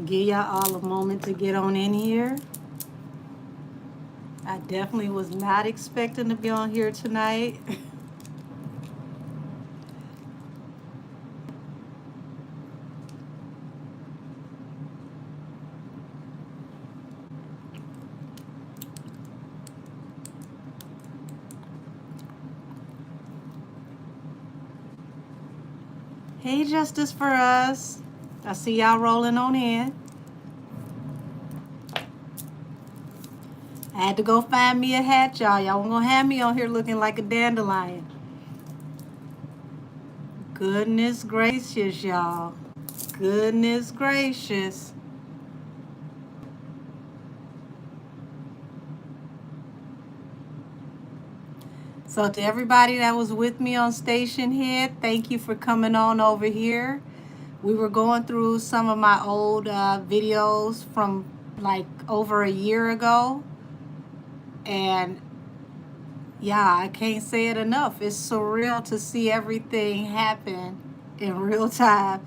Give y'all all a moment to get on in here. I definitely was not expecting to be on here tonight. Hey, Justice for Us. I see y'all rolling on in. I had to go find me a hat, y'all. Y'all weren't gonna have me on here looking like a dandelion. Goodness gracious, y'all. Goodness gracious. So to everybody that was with me on Station Head, thank you for coming on over here. We were going through some of my old videos from like over a year ago. And yeah, I can't say it enough. It's surreal to see everything happen in real time.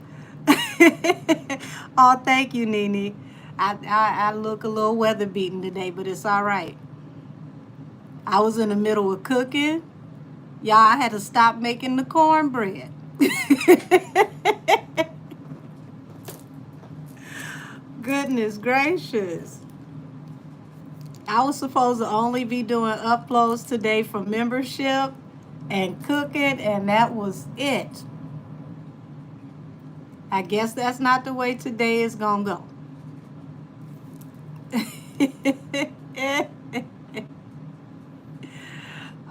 Oh, thank you, Nene. I look a little weather beaten today, but it's all right. I was in the middle of cooking. Y'all, I had to stop making the cornbread. Goodness gracious. I was supposed to only be doing uploads today for membership and cooking, and that was it. I guess that's not the way today is gonna go.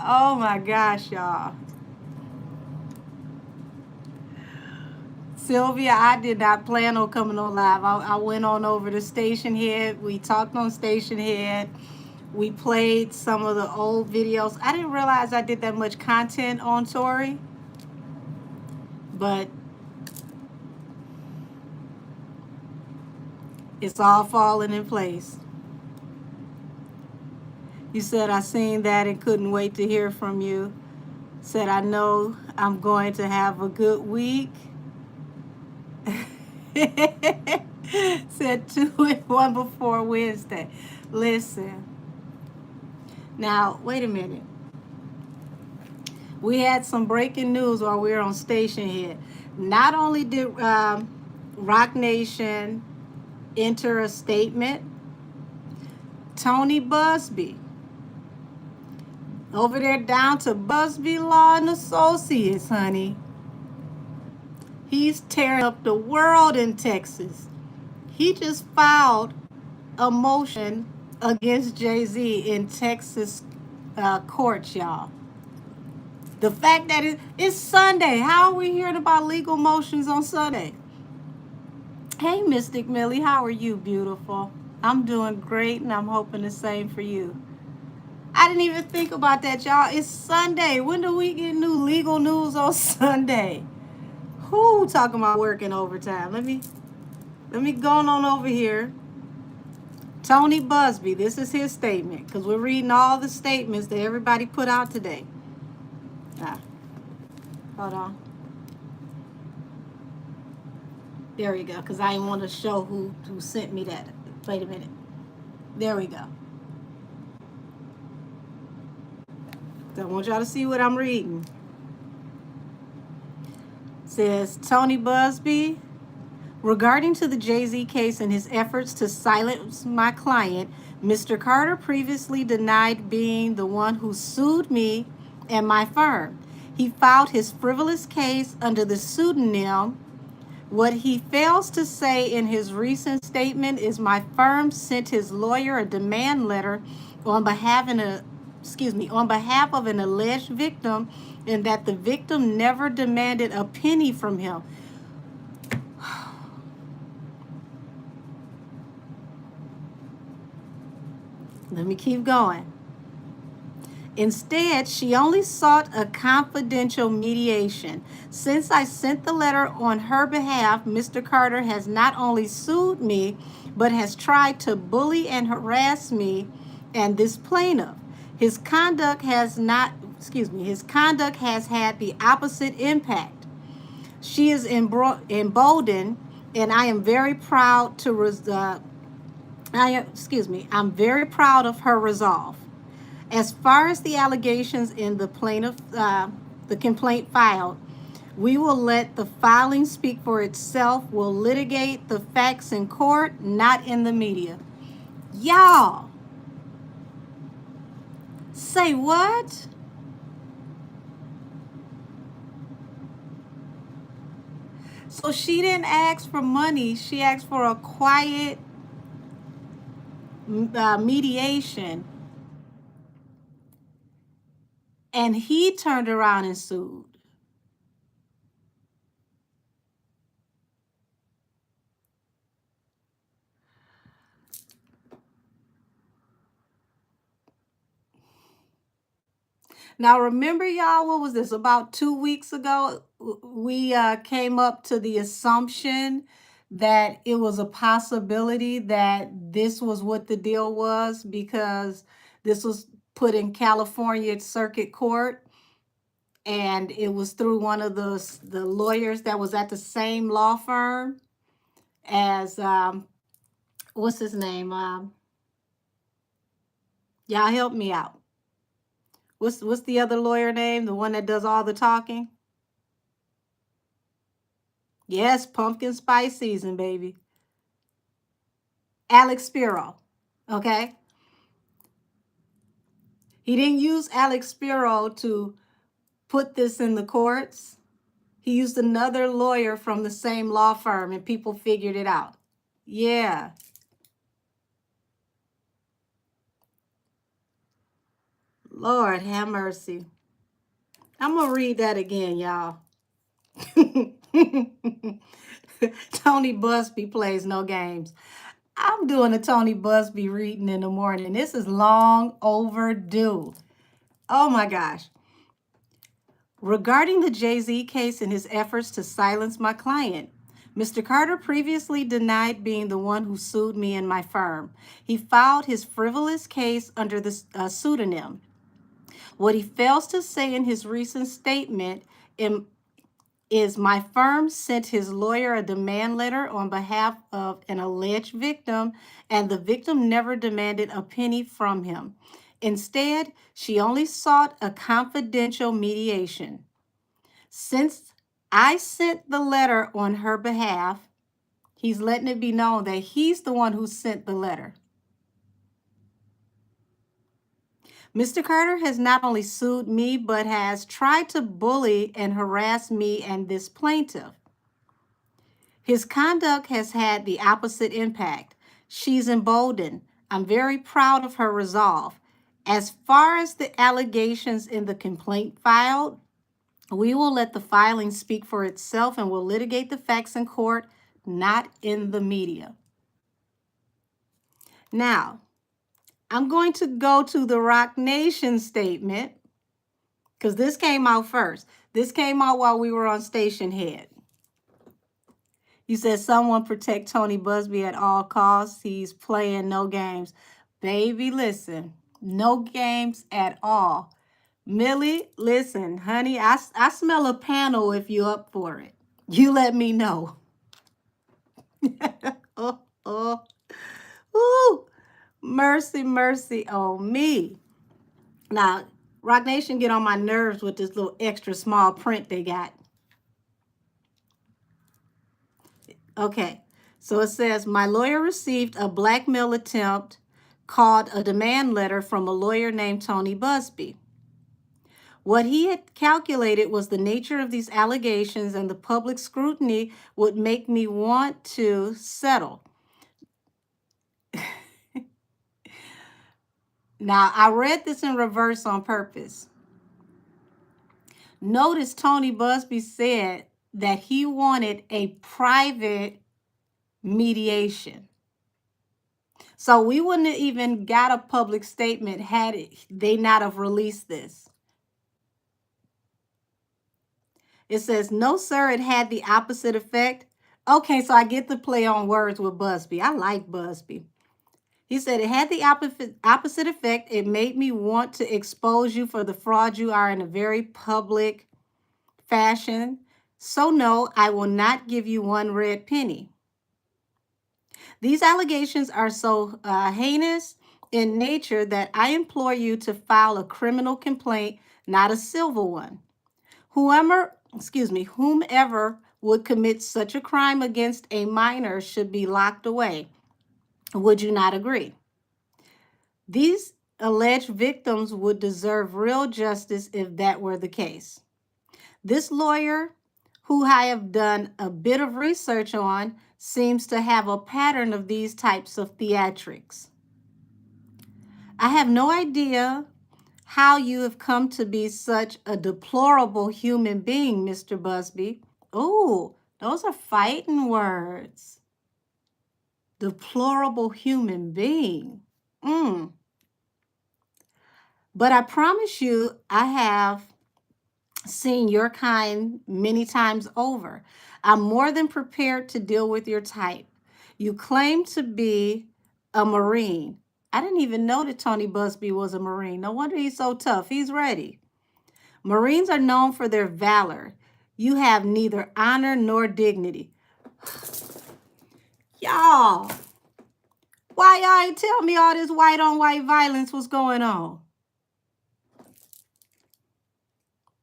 Oh my gosh, y'all. Sylvia, I did not plan on coming on live. I went on over to Station Head. We talked on Station Head. We played some of the old videos. I didn't realize I did that much content on Tori, but it's all falling in place. You said I seen that and couldn't wait to hear from you. Said I know I'm going to have a good week. Said 2 and 1 before Wednesday. Listen. Now, wait a minute. We had some breaking news while we were on Station Head. Not only did Rock Nation enter a statement, Tony Busby, over there down to Busby Law and Associates, honey. He's tearing up the world in Texas. He just filed a motion against Jay-Z in Texas courts, y'all. The fact that it's Sunday. How are we hearing about legal motions on Sunday? Hey, Mystic Millie, how are you, beautiful? I'm doing great, and I'm hoping the same for you. I didn't even think about that, y'all. It's Sunday. When do we get new legal news on Sunday? Who talking about working overtime? Let me go on over here. Tony Busby, this is his statement, because we're reading all the statements that everybody put out today. Hold on. There we go, because I didn't want to show who sent me that. Wait a minute. There we go. So I want y'all to see what I'm reading. It says, Tony Busby, regarding to the Jay-Z case and his efforts to silence my client, Mr. Carter previously denied being the one who sued me and my firm. He filed his frivolous case under the pseudonym. What he fails to say in his recent statement is my firm sent his lawyer a demand letter on behalf of an alleged victim, and that the victim never demanded a penny from him. Let me keep going. Instead, she only sought a confidential mediation. Since I sent the letter on her behalf, Mr. Carter has not only sued me, but has tried to bully and harass me and this plaintiff. His conduct has had the opposite impact. She is emboldened And I am very proud to I'm very proud of her resolve. As far as the allegations in the complaint filed, we will let the filing speak for itself. We'll litigate the facts in court, not in the media. Y'all, say what? So she didn't ask for money. She asked for a quiet mediation, and he turned around and sued. Now, remember, y'all, what was this? About 2 weeks ago, we came up to the assumption that it was a possibility that this was what the deal was because this was put in California Circuit Court, and it was through one of the lawyers that was at the same law firm as what's his name? Y'all help me out. What's the other lawyer name? The one that does all the talking? Yes, pumpkin spice season, baby. Alex Spiro. Okay. He didn't use Alex Spiro to put this in the courts. He used another lawyer from the same law firm, and people figured it out. Yeah. Lord have mercy. I'm going to read that again, y'all. Tony Busby plays no games. I'm doing a Tony Busby reading in the morning. This is long overdue. Oh my gosh. Regarding the Jay-Z case and his efforts to silence my client, Mr. Carter previously denied being the one who sued me and my firm. He filed his frivolous case under the pseudonym. What he fails to say in his recent statement is my firm sent his lawyer a demand letter on behalf of an alleged victim, and the victim never demanded a penny from him. Instead, she only sought a confidential mediation. Since I sent the letter on her behalf, he's letting it be known that he's the one who sent the letter. Mr. Carter has not only sued me, but has tried to bully and harass me and this plaintiff. His conduct has had the opposite impact. She's emboldened. I'm very proud of her resolve. As far as the allegations in the complaint filed, we will let the filing speak for itself and will litigate the facts in court, not in the media. Now, I'm going to go to the Rock Nation statement because this came out first. This came out while we were on Station Head. You said someone protect Tony Busby at all costs. He's playing no games. Baby, listen, no games at all. Millie, listen, honey, I smell a panel if you're up for it. You let me know. oh, ooh, mercy, mercy on me. Now, Rock Nation get on my nerves with this little extra small print they got. Okay, so it says, my lawyer received a blackmail attempt called a demand letter from a lawyer named Tony Busby. What he had calculated was the nature of these allegations and the public scrutiny would make me want to settle. Now, I read this in reverse on purpose. Notice Tony Busby said that he wanted a private mediation. So we wouldn't have even got a public statement had they not have released this. It says, no, sir, it had the opposite effect. Okay, so I get the play on words with Busby. I like Busby. He said it had the opposite effect. It made me want to expose you for the fraud you are in a very public fashion. So no, I will not give you one red penny. These allegations are so heinous in nature that I implore you to file a criminal complaint, not a civil one. Whomever would commit such a crime against a minor should be locked away. Would you not agree? These alleged victims would deserve real justice if that were the case. This lawyer, who I have done a bit of research on, seems to have a pattern of these types of theatrics. I have no idea how you have come to be such a deplorable human being, Mr. Busby. Oh, those are fighting words. Deplorable human being. But I promise you, I have seen your kind many times over. I'm more than prepared to deal with your type. You claim to be a Marine. I didn't even know that Tony Busby was a Marine. No wonder he's so tough. He's ready. Marines are known for their valor. You have neither honor nor dignity. Y'all, why y'all ain't tell me all this white on white violence was going on?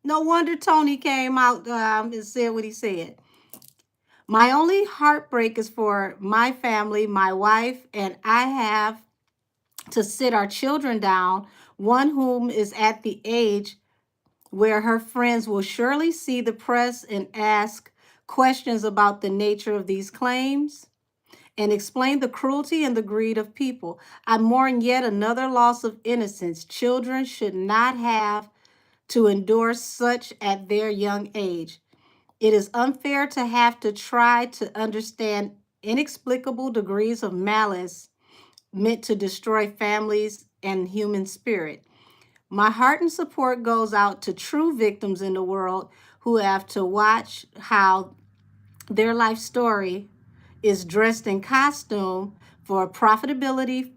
No wonder Tony came out and said what he said. My only heartbreak is for my family, my wife, and I have to sit our children down, one whom is at the age where her friends will surely see the press and ask questions about the nature of these claims and explain the cruelty and the greed of people. I mourn yet another loss of innocence. Children should not have to endure such at their young age. It is unfair to have to try to understand inexplicable degrees of malice meant to destroy families and human spirit. My heart and support goes out to true victims in the world who have to watch how their life story is dressed in costume for profitability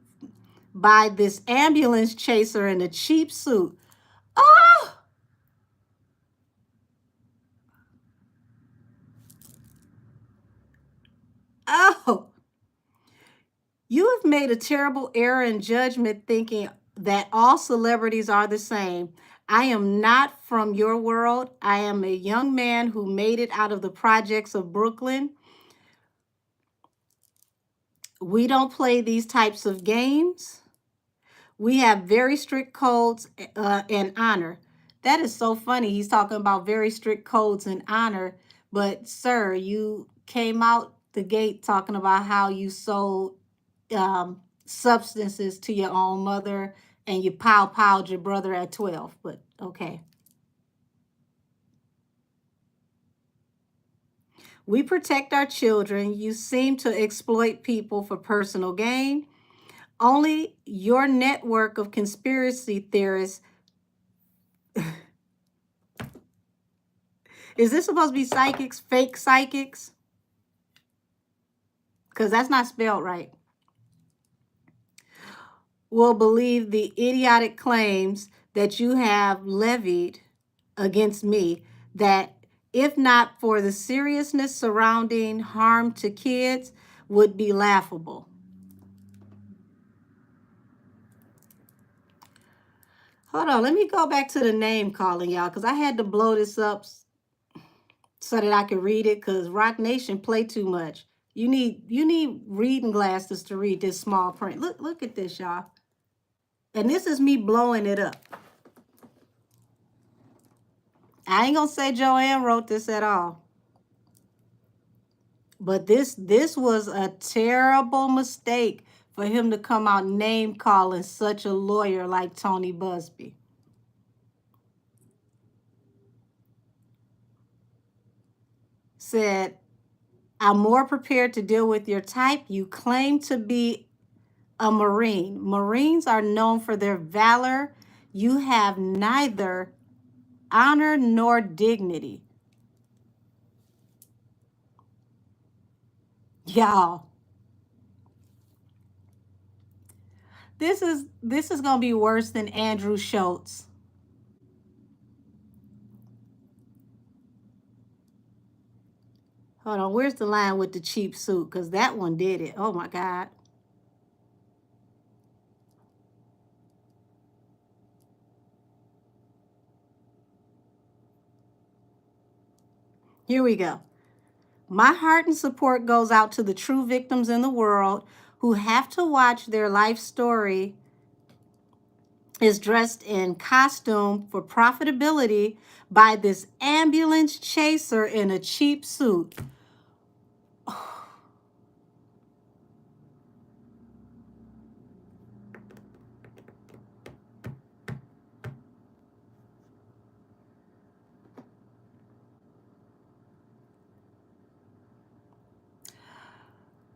by this ambulance chaser in a cheap suit. Oh! Oh! You have made a terrible error in judgment thinking that all celebrities are the same. I am not from your world. I am a young man who made it out of the projects of Brooklyn. We don't play these types of games. We have very strict codes and honor. That is so funny. He's talking about very strict codes and honor. But, sir, you came out the gate talking about how you sold substances to your own mother and you pow-powed your brother at 12. But, okay. We protect our children. You seem to exploit people for personal gain. Only your network of conspiracy theorists. Is this supposed to be psychics, fake psychics? Because that's not spelled right. Will believe the idiotic claims that you have levied against me, that if not for the seriousness surrounding harm to kids, would be laughable. Hold on, let me go back to the name calling, y'all, because I had to blow this up so that I could read it, because Rock Nation play too much. You need reading glasses to read this small print. Look at this, y'all. And this is me blowing it up. I ain't gonna say Joanne wrote this at all. But this was a terrible mistake for him to come out name calling such a lawyer like Tony Busby. Said, I'm more prepared to deal with your type. You claim to be a Marine. Marines are known for their valor. You have neither honor nor dignity. Y'all, this is gonna be worse than Andrew Schultz. Hold on, where's the line with the cheap suit? Because that one did it. Oh my God. Here we go. My heart and support goes out to the true victims in the world who have to watch their life story is dressed in costume for profitability by this ambulance chaser in a cheap suit.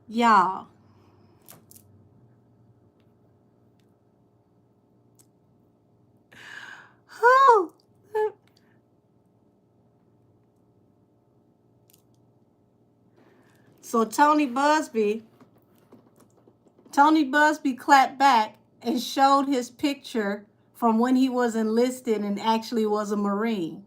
Y'all. Oh. So Tony Busby clapped back and showed his picture from when he was enlisted and actually was a Marine.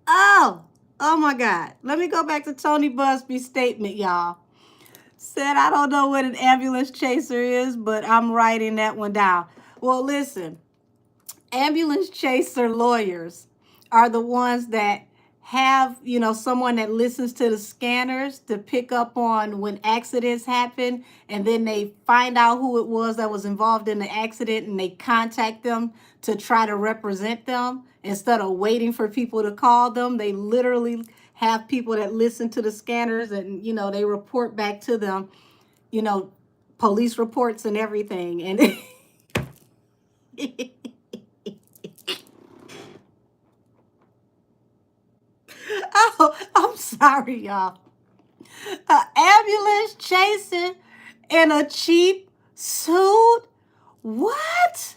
Oh, oh my God. Let me go back to Tony Busby's statement, y'all. Said, I don't know what an ambulance chaser is, but I'm writing that one down. Well, listen, ambulance chaser lawyers are the ones that have, someone that listens to the scanners to pick up on when accidents happen, and then they find out who it was that was involved in the accident and they contact them to try to represent them instead of waiting for people to call them. They literally have people that listen to the scanners and, they report back to them, you know, police reports and everything. And oh, I'm sorry, y'all. An ambulance chasing in a cheap suit? What?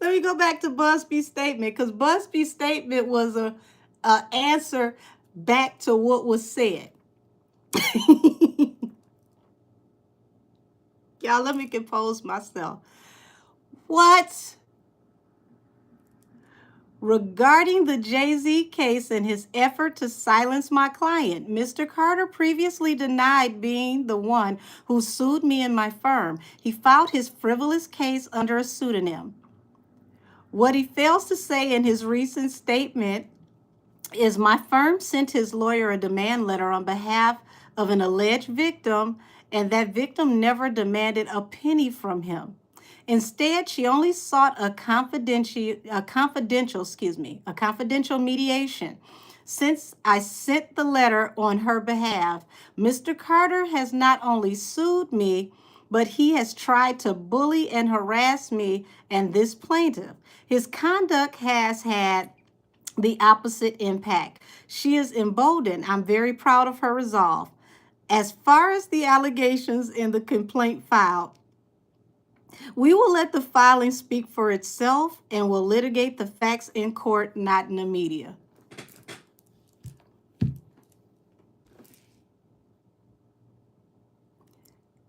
Let me go back to Busby's statement, because Busby's statement was a answer back to what was said. Y'all, let me compose myself. What? Regarding the Jay-Z case and his effort to silence my client, Mr. Carter previously denied being the one who sued me and my firm. He filed his frivolous case under a pseudonym. What he fails to say in his recent statement is my firm sent his lawyer a demand letter on behalf of an alleged victim, and that victim never demanded a penny from him. Instead, she only sought a confidential mediation. Since I sent the letter on her behalf, Mr. Carter has not only sued me, but he has tried to bully and harass me and this plaintiff. His conduct has had the opposite impact. She is emboldened. I'm very proud of her resolve. As far as the allegations in the complaint filed, we will let the filing speak for itself and will litigate the facts in court, not in the media.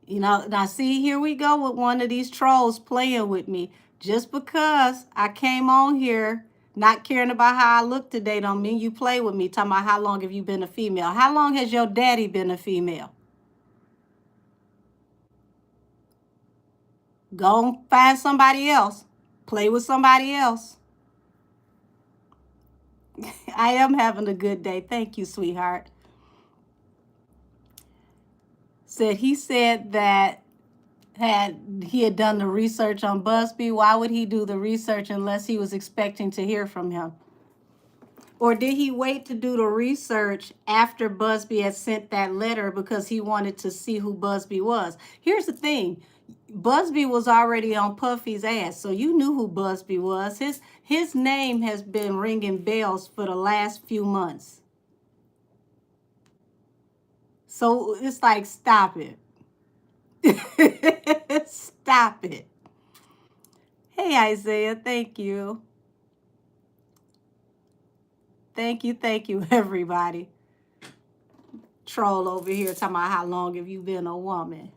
Now see, here we go with one of these trolls playing with me. Just because I came on here not caring about how I look today don't mean you play with me, talking about how long have you been a female. How long has your daddy been a female? Go and find somebody else. Play with somebody else. I am having a good day. Thank you, sweetheart. He said that he had done the research on Busby. Why would he do the research unless he was expecting to hear from him? Or did he wait to do the research after Busby had sent that letter because he wanted to see who Busby was? Here's the thing. Busby was already on Puffy's ass, so you knew who Busby was. His name has been ringing bells for the last few months. So it's like, stop it. Stop it. Hey, Isaiah, thank you. thank you, everybody. Troll over here talking about how long have you been a woman.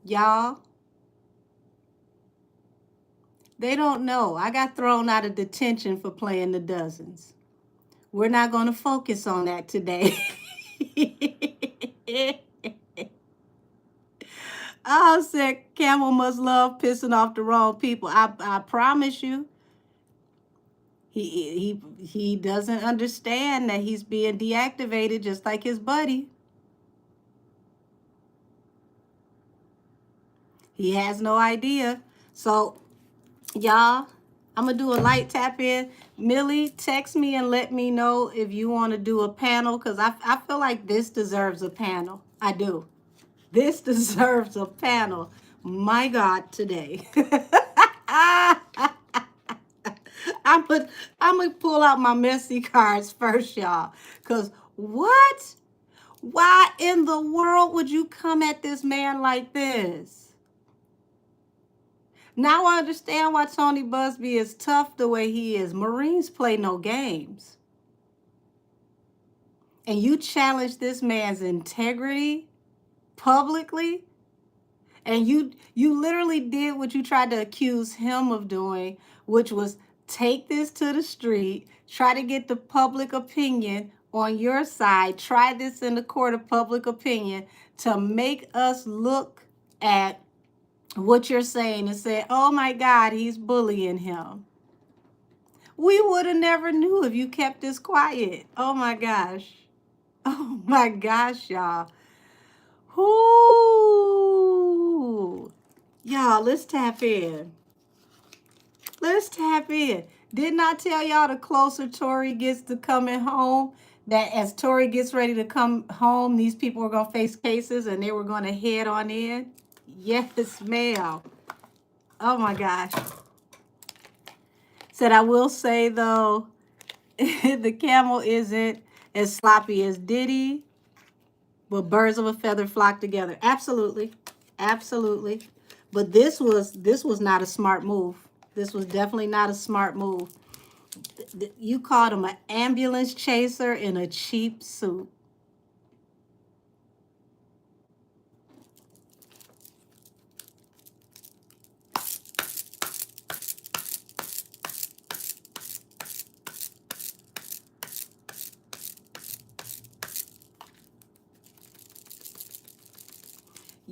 Y'all, they don't know. I got thrown out of detention for playing the dozens. We're not going to focus on that today. Oh, said Camel must love pissing off the wrong people. I promise you, he doesn't understand that he's being deactivated just like his buddy. He has no idea. So, y'all, I'm going to do a light tap in. Millie, text me and let me know if you want to do a panel, because I feel like this deserves a panel. I do. This deserves a panel. My God, today. I'm gonna pull out my messy cards first, y'all. Because what? Why in the world would you come at this man like this? Now I understand why Tony Busby is tough the way he is. Marines play no games. And you challenge this man's integrity publicly, and you literally did what you tried to accuse him of doing, which was take this to the street, try to get the public opinion on your side, try this in the court of public opinion to make us look at what you're saying and say, oh my God, he's bullying him. We would have never knew if you kept this quiet. Oh my gosh. Oh my gosh, y'all. Ooh. Y'all, let's tap in. Let's tap in. Didn't I tell y'all the closer Tori gets to coming home, that as Tori gets ready to come home, these people were going to face cases and they were going to head on in? Yes, ma'am. Oh my gosh. Said, I will say though, the camel isn't as sloppy as Diddy, but birds of a feather flock together. Absolutely. Absolutely. But this was not a smart move. This was definitely not a smart move. You called him an ambulance chaser in a cheap suit.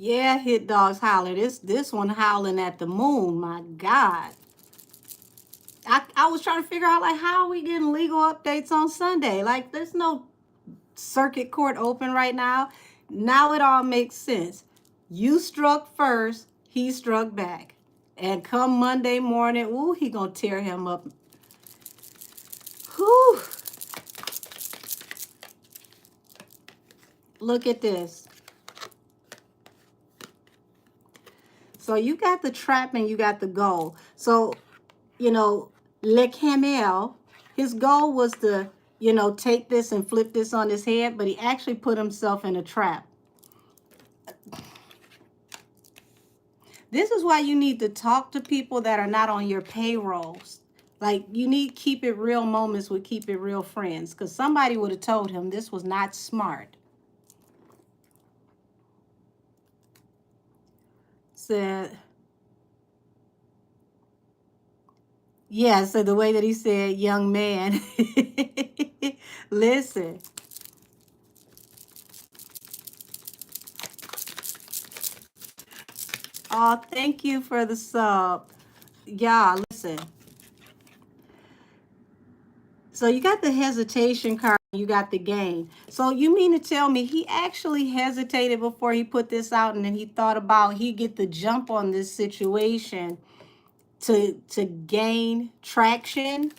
Yeah, hit dogs holler. This one howling at the moon. My God. I was trying to figure out, like, how are we getting legal updates on Sunday? Like, there's no circuit court open right now. Now it all makes sense. You struck first, he struck back. And come Monday morning, ooh, he gonna tear him up. Whew. Look at this. So you got the trap and you got the goal. So, you know, Le Camel, his goal was to, you know, take this and flip this on his head, but he actually put himself in a trap. This is why you need to talk to people that are not on your payrolls. Like, you need keep it real moments with keep it real friends, because somebody would have told him this was not smart. Said, yeah, so the way that he said, young man, listen. Oh, thank you for the sub. Yeah, listen. So you got the hesitation card, you got the game. So you mean to tell me he actually hesitated before he put this out, and then he thought about he get the jump on this situation to gain traction?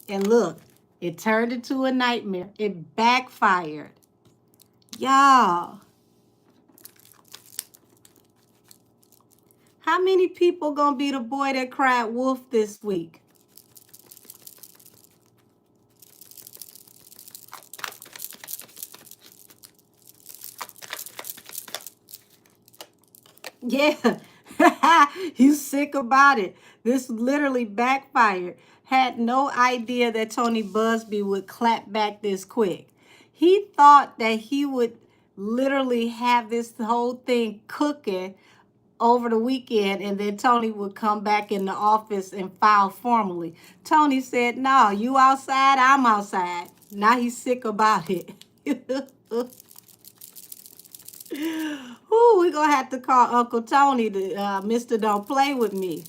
And look, it turned into a nightmare. It backfired. Y'all, how many people gonna be the boy that cried wolf this week? Yeah, you sick about it. This literally backfired. Had no idea that Tony Busby would clap back this quick. He thought that he would literally have this whole thing cooking over the weekend, and then Tony would come back in the office and file formally. Tony said, "No, you outside, I'm outside." Now he's sick about it. Ooh, we're going to have to call Uncle Tony to Mr. Don't Play With Me.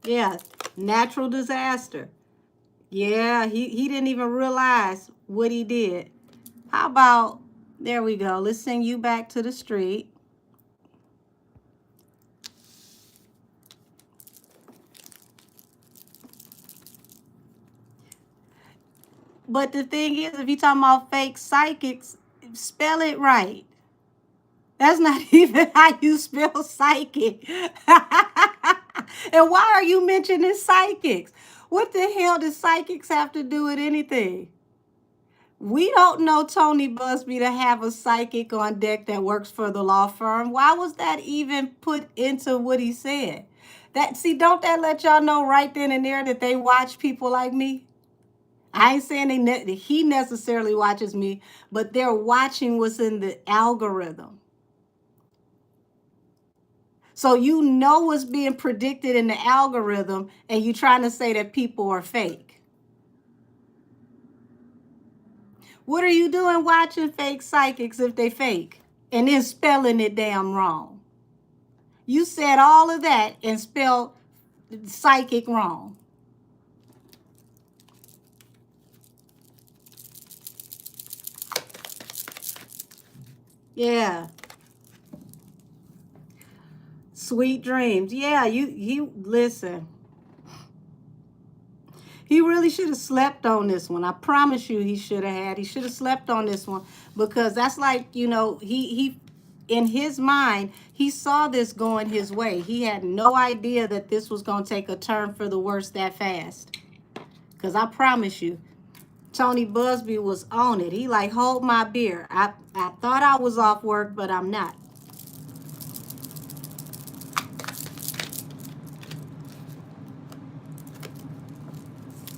Yeah, natural disaster. Yeah, he didn't even realize what he did. How about, there we go. Let's send you back to the street. But the thing is, if you're talking about fake psychics, spell it right. That's not even how you spell psychic. And why are you mentioning psychics? What the hell does psychics have to do with anything? We don't know Tony Busby to have a psychic on deck that works for the law firm. Why was that even put into what he said? Don't that let y'all know right then and there that they watch people like me? I ain't saying he necessarily watches me, but they're watching what's in the algorithm. So you know what's being predicted in the algorithm, and you trying to say that people are fake. What are you doing watching fake psychics if they fake? And then spelling it damn wrong. You said all of that and spelled psychic wrong. Yeah. Sweet dreams. Yeah, you listen. He really should have slept on this one. I promise you he should have had. He should have slept on this one, because that's like, he in his mind, he saw this going his way. He had no idea that this was going to take a turn for the worse that fast. Because I promise you, Tony Busby was on it. He like, hold my beer. I thought I was off work, but I'm not.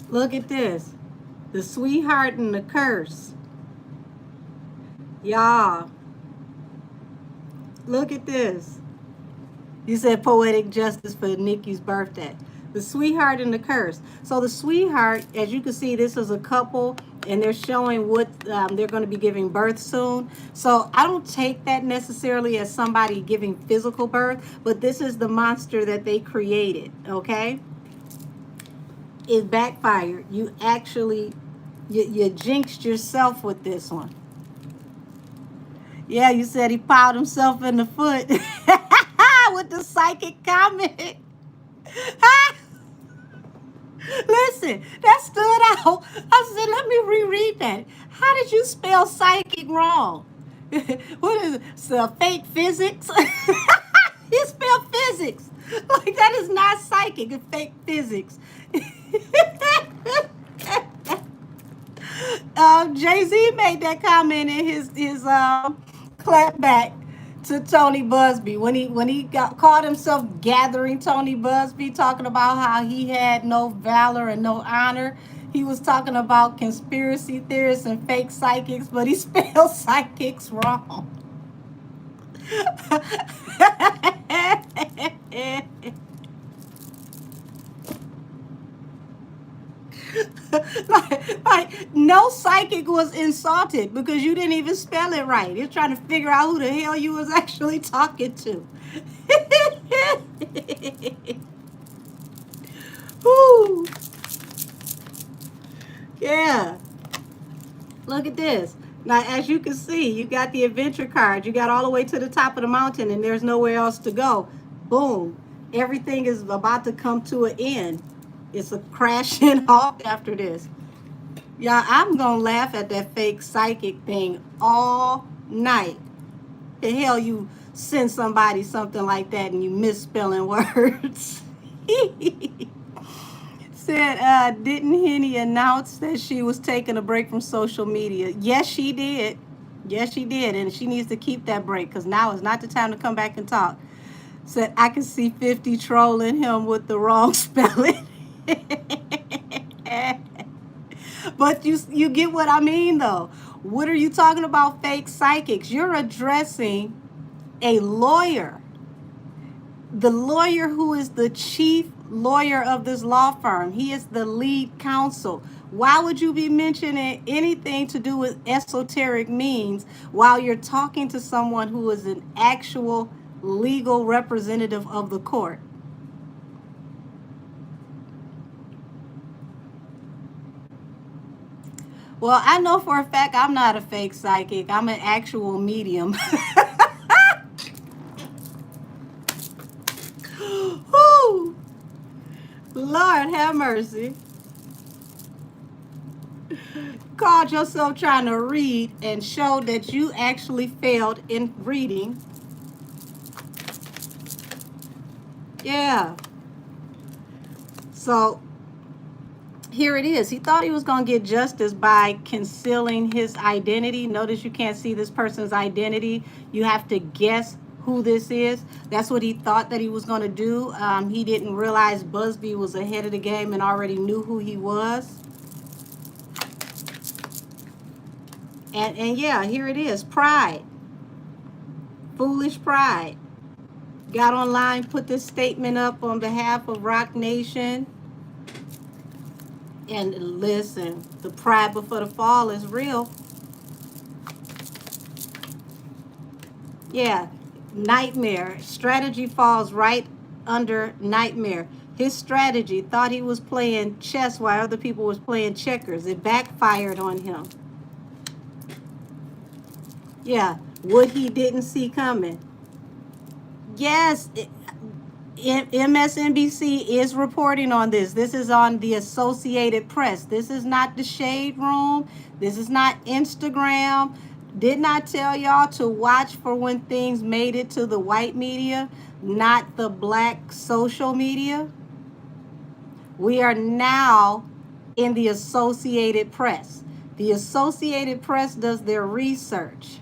Look at this. The sweetheart and the curse. Y'all, look at this. You said poetic justice for Nikki's birthday. The sweetheart and the curse. So the sweetheart, as you can see, this is a couple, and they're showing what they're going to be giving birth soon. So I don't take that necessarily as somebody giving physical birth, but this is the monster that they created, okay? It backfired. You actually, you jinxed yourself with this one. Yeah, you said he piled himself in the foot with the psychic comment. Listen, that stood out. I said, let me reread that. How did you spell psychic wrong? What is it? So fake physics? You spell physics. Like, that is not psychic, it's fake physics. Jay-Z made that comment in his clapback to Tony Busby when he caught himself gathering Tony Busby, talking about how he had no valor and no honor. He was talking about conspiracy theorists and fake psychics, but he spelled psychics wrong. like, no psychic was insulted because you didn't even spell it right. You're trying to figure out who the hell you was actually talking to. Woo. Yeah. Look at this. Now, as you can see, you got the adventure card. You got all the way to the top of the mountain, and there's nowhere else to go. Boom. Everything is about to come to an end. It's a crashing off after this. Yeah, I'm going to laugh at that fake psychic thing all night. The hell you send somebody something like that and you misspelling words. Said, didn't Henny announce that she was taking a break from social media? Yes, she did. Yes, she did, and she needs to keep that break because now is not the time to come back and talk. Said I can see 50 trolling him with the wrong spelling. But you get what I mean though. What are you talking about fake psychics? You're addressing a lawyer. The lawyer who is the chief lawyer of this law firm. He is the lead counsel. Why would you be mentioning anything to do with esoteric means while you're talking to someone who is an actual legal representative of the court? Well, I know for a fact I'm not a fake psychic. I'm an actual medium. Whew. Lord have mercy. Called yourself trying to read and showed that you actually failed in reading. Yeah. So here it is. He thought he was going to get justice by concealing his identity. Notice you can't see this person's identity. You have to guess who this is. That's what he thought that he was going to do. He didn't realize Busby was ahead of the game and already knew who he was. And yeah, here it is. Pride. Foolish pride. Got online, put this statement up on behalf of Rock Nation. And listen, the pride before the fall is real. Yeah, nightmare. Strategy falls right under nightmare. His strategy thought he was playing chess while other people was playing checkers. It backfired on him. Yeah, what he didn't see coming. Yes, MSNBC is reporting on this. This is on the Associated Press. This is not the Shade Room. This is not Instagram. Did not tell y'all to watch for when things made it to the white media, not the black social media. We are now in the Associated Press. The Associated Press does their research.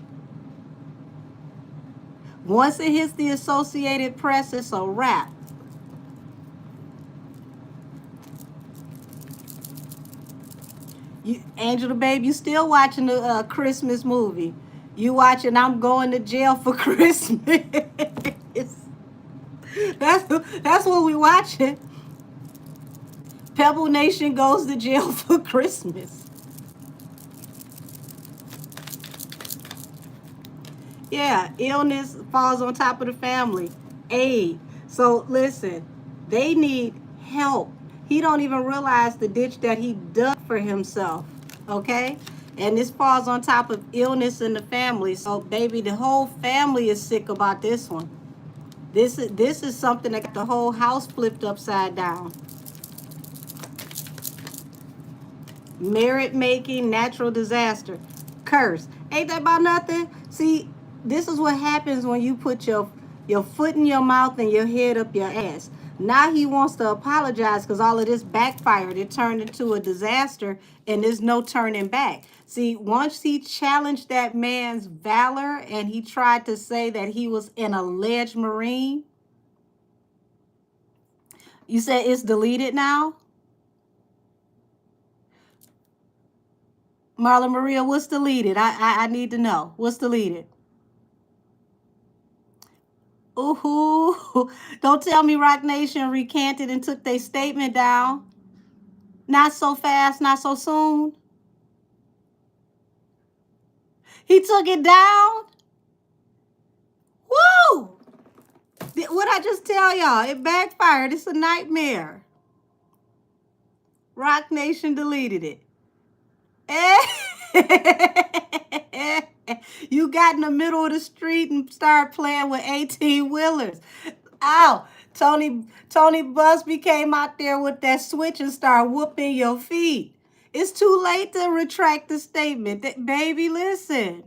Once it hits the Associated Press, it's a wrap. Angel the Babe, you still watching the Christmas movie. You watching I'm Going to Jail for Christmas. that's what we watching. Pebble Nation goes to jail for Christmas. Yeah, illness falls on top of the family. Aid. So listen, they need help. He don't even realize the ditch that he dug for himself. Okay? And this falls on top of illness in the family. So baby, the whole family is sick about this one. This is something that got the whole house flipped upside down. Merit making, natural disaster, curse. Ain't that about nothing? See, this is what happens when you put your foot in your mouth and your head up your ass. Now he wants to apologize because all of this backfired. It turned into a disaster and there's no turning back. See, once he challenged that man's valor and he tried to say that he was an alleged Marine, you said it's deleted now? Marla Maria, what's deleted? I need to know. What's deleted? Ooh, don't tell me Rock Nation recanted and took their statement down. Not so fast, not so soon. He took it down? Woo! What I just tell y'all? It backfired. It's a nightmare. Rock Nation deleted it. You got in the middle of the street and started playing with 18-wheelers. Ow! Tony Busby came out there with that switch and started whooping your feet. It's too late to retract the statement. Baby, listen.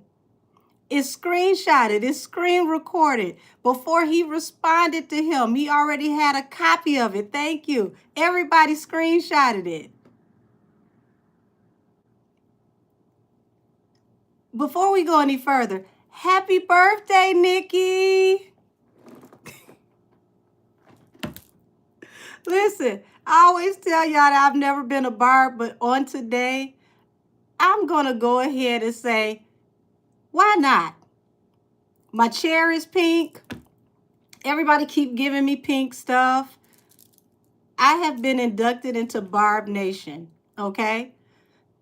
It's screenshotted. It's screen recorded. Before he responded to him, he already had a copy of it. Thank you. Everybody screenshotted it. Before we go any further, happy birthday, Nikki. Listen, I always tell y'all that I've never been a barb, but on today, I'm going to go ahead and say, why not? My chair is pink. Everybody keep giving me pink stuff. I have been inducted into Barb Nation, okay?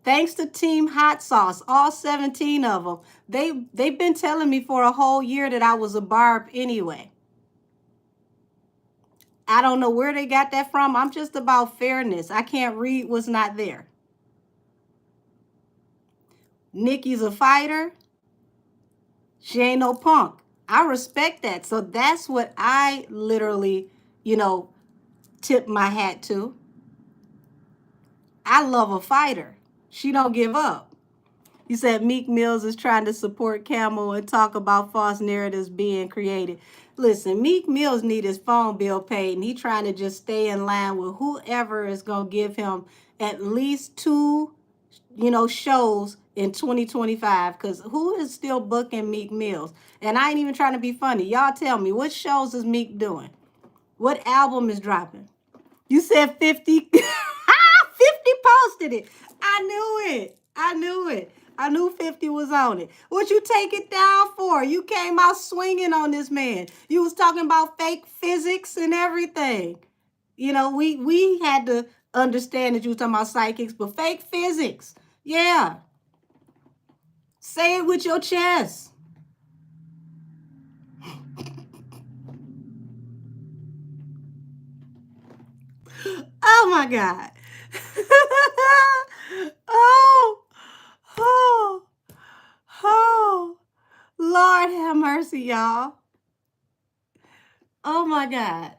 Thanks to Team Hot Sauce, all 17 of them. They've been telling me for a whole year that I was a barb anyway. I don't know where they got that from. I'm just about fairness. I can't read what's not there. Nikki's a fighter. She ain't no punk. I respect that. So that's what I literally, tip my hat to. I love a fighter. She don't give up. You said Meek Mills is trying to support Camel and talk about false narratives being created. Listen, Meek Mills need his phone bill paid, and he trying to just stay in line with whoever is going to give him at least two, shows in 2025, because who is still booking Meek Mills? And I ain't even trying to be funny. Y'all tell me, what shows is Meek doing? What album is dropping? You said 50. 50 posted it. I knew it. I knew it. I knew 50 was on it. What you take it down for? You came out swinging on this man. You was talking about fake physics and everything. We had to understand that you was talking about psychics, but fake physics. Yeah. Say it with your chest. Oh my God. Oh, oh, oh. Lord have mercy, y'all. Oh my God.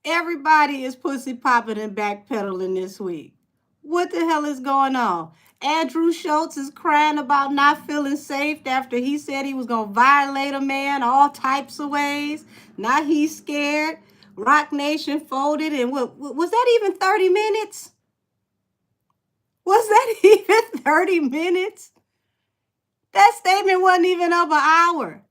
Everybody is pussy popping and backpedaling this week. What the hell is going on? Andrew Schultz is crying about not feeling safe after he said he was going to violate a man all types of ways. Now he's scared. Rock Nation folded. And what was that even 30 minutes? Was that even 30 minutes? That statement wasn't even up an hour.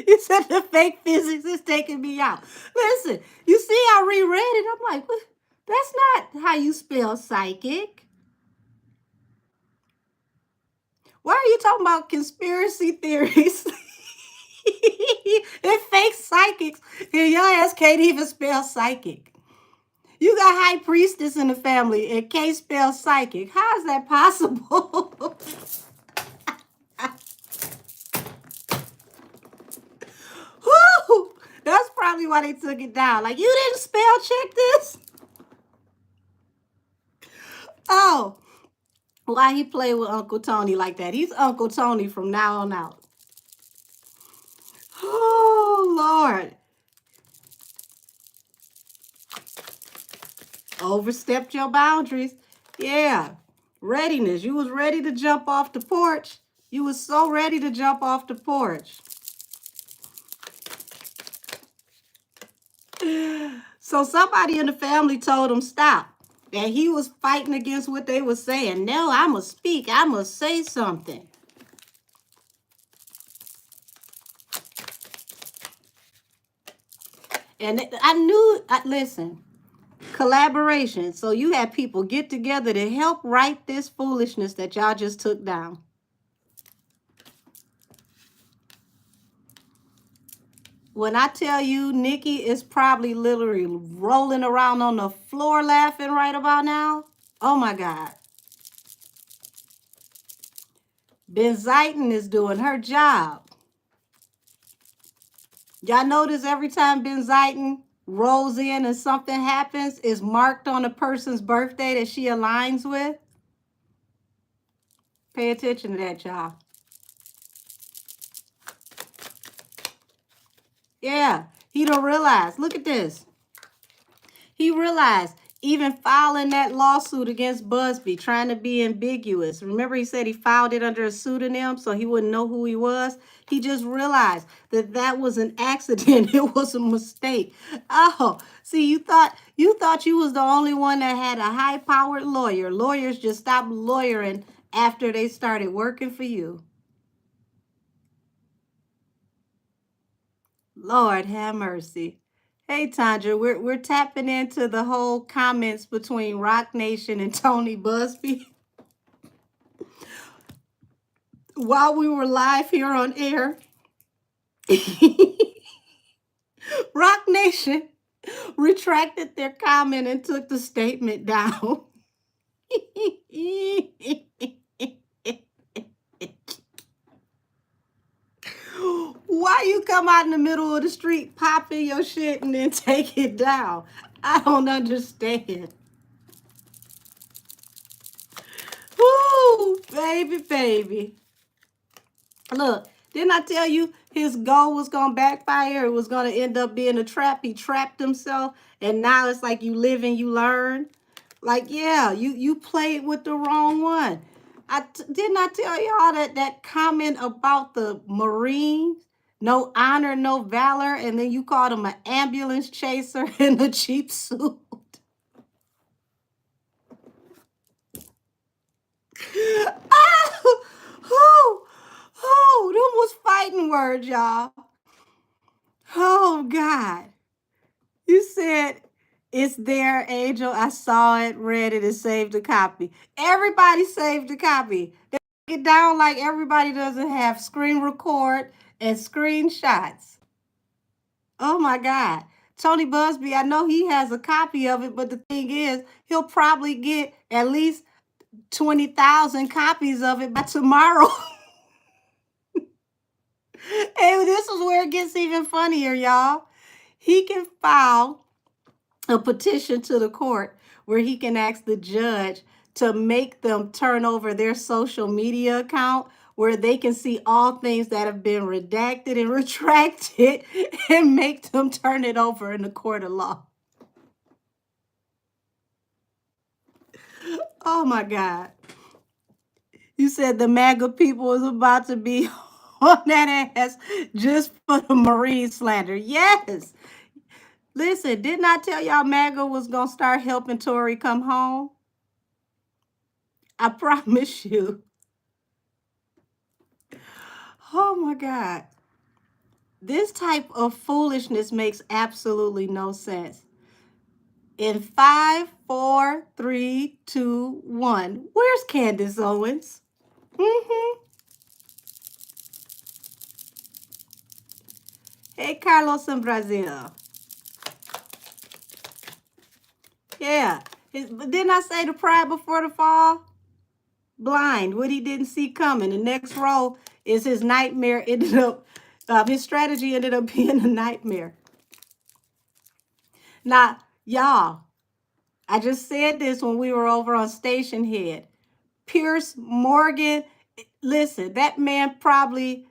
You said the fake physics is taking me out. Listen, you see, I reread it. I'm like, what? That's not how you spell psychic. Why are you talking about conspiracy theories and fake psychics? And your ass can't even spell psychic. You got high priestess in the family and can't spell psychic. How is that possible? Woo! That's probably why they took it down. Like, you didn't spell check this? Oh, why he play with Uncle Tony like that? He's Uncle Tony from now on out. Oh, Lord. Overstepped your boundaries. Yeah. Readiness. You was ready to jump off the porch. You was so ready to jump off the porch. So somebody in the family told him stop. And he was fighting against what they were saying. No, I must speak. I must say something. And I knew, listen, collaboration. So you had people get together to help write this foolishness that y'all just took down. When I tell you Nikki is probably literally rolling around on the floor laughing right about now. Oh my God. Benzitin is doing her job. Y'all notice every time Benzitin rolls in and something happens, is marked on a person's birthday that she aligns with? Pay attention to that, y'all. Yeah, he don't realize. Look at this. He realized even filing that lawsuit against Busby, trying to be ambiguous. Remember, he said he filed it under a pseudonym so he wouldn't know who he was. He just realized that that was an accident. It was a mistake. Oh, see, you thought you was the only one that had a high-powered lawyer. Lawyers just stopped lawyering after they started working for you. Lord have mercy. Hey Tandra, we're tapping into the whole comments between Rock Nation and Tony Busby while we were live here on air. Rock Nation retracted their comment and took the statement down. Why you come out in the middle of the street popping your shit and then take it down? I don't understand. Woo, baby. Look, didn't I tell you his goal was going to backfire? It was going to end up being a trap. He trapped himself, and now it's like you live and you learn. Like, yeah, you played with the wrong one. Didn't I tell y'all that comment about the Marines? No honor, no valor, and then you called him an ambulance chaser in a cheap suit. Oh, them was fighting words, y'all. Oh, God. You said, it's there, Angel. I saw it, read it, and saved a copy. Everybody saved a copy. They break it down like everybody doesn't have screen record and screenshots. Oh, my God. Tony Busby, I know he has a copy of it, but the thing is, he'll probably get at least 20,000 copies of it by tomorrow. And this is where it gets even funnier, y'all. He can file a petition to the court where he can ask the judge to make them turn over their social media account where they can see all things that have been redacted and retracted and make them turn it over in the court of law. Oh my God. You said the MAGA people is about to be on that ass just for the Marine slander. Yes. Listen, didn't I tell y'all MAGA was going to start helping Tory come home? I promise you. Oh my God. This type of foolishness makes absolutely no sense. In 5, 4, 3, 2, 1. Where's Candace Owens? Hey, Carlos in Brazil. Yeah. Didn't I say the pride before the fall? Blind, what he didn't see coming. The next row is his nightmare ended up, his strategy ended up being a nightmare. Now, y'all, I just said this when we were over on Station Head. Pierce Morgan, listen, that man probably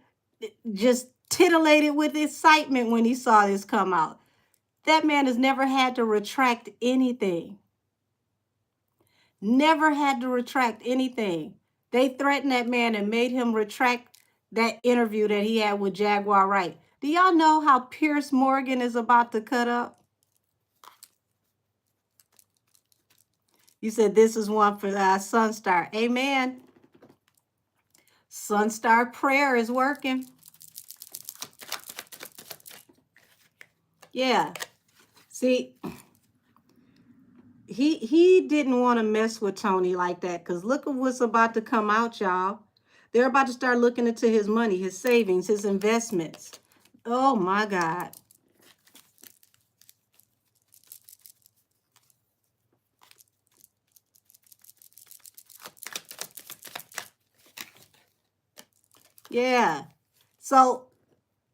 just titillated with excitement when he saw this come out. That man has never had to retract anything. Never had to retract anything. They threatened that man and made him retract that interview that he had with Jaguar Wright. Do y'all know how Pierce Morgan is about to cut up? You said this is one for Sunstar. Amen. Sunstar prayer is working. Yeah. See, he didn't want to mess with Tony like that because look at what's about to come out, y'all. They're about to start looking into his money, his savings, his investments. Oh, my God. Yeah. So,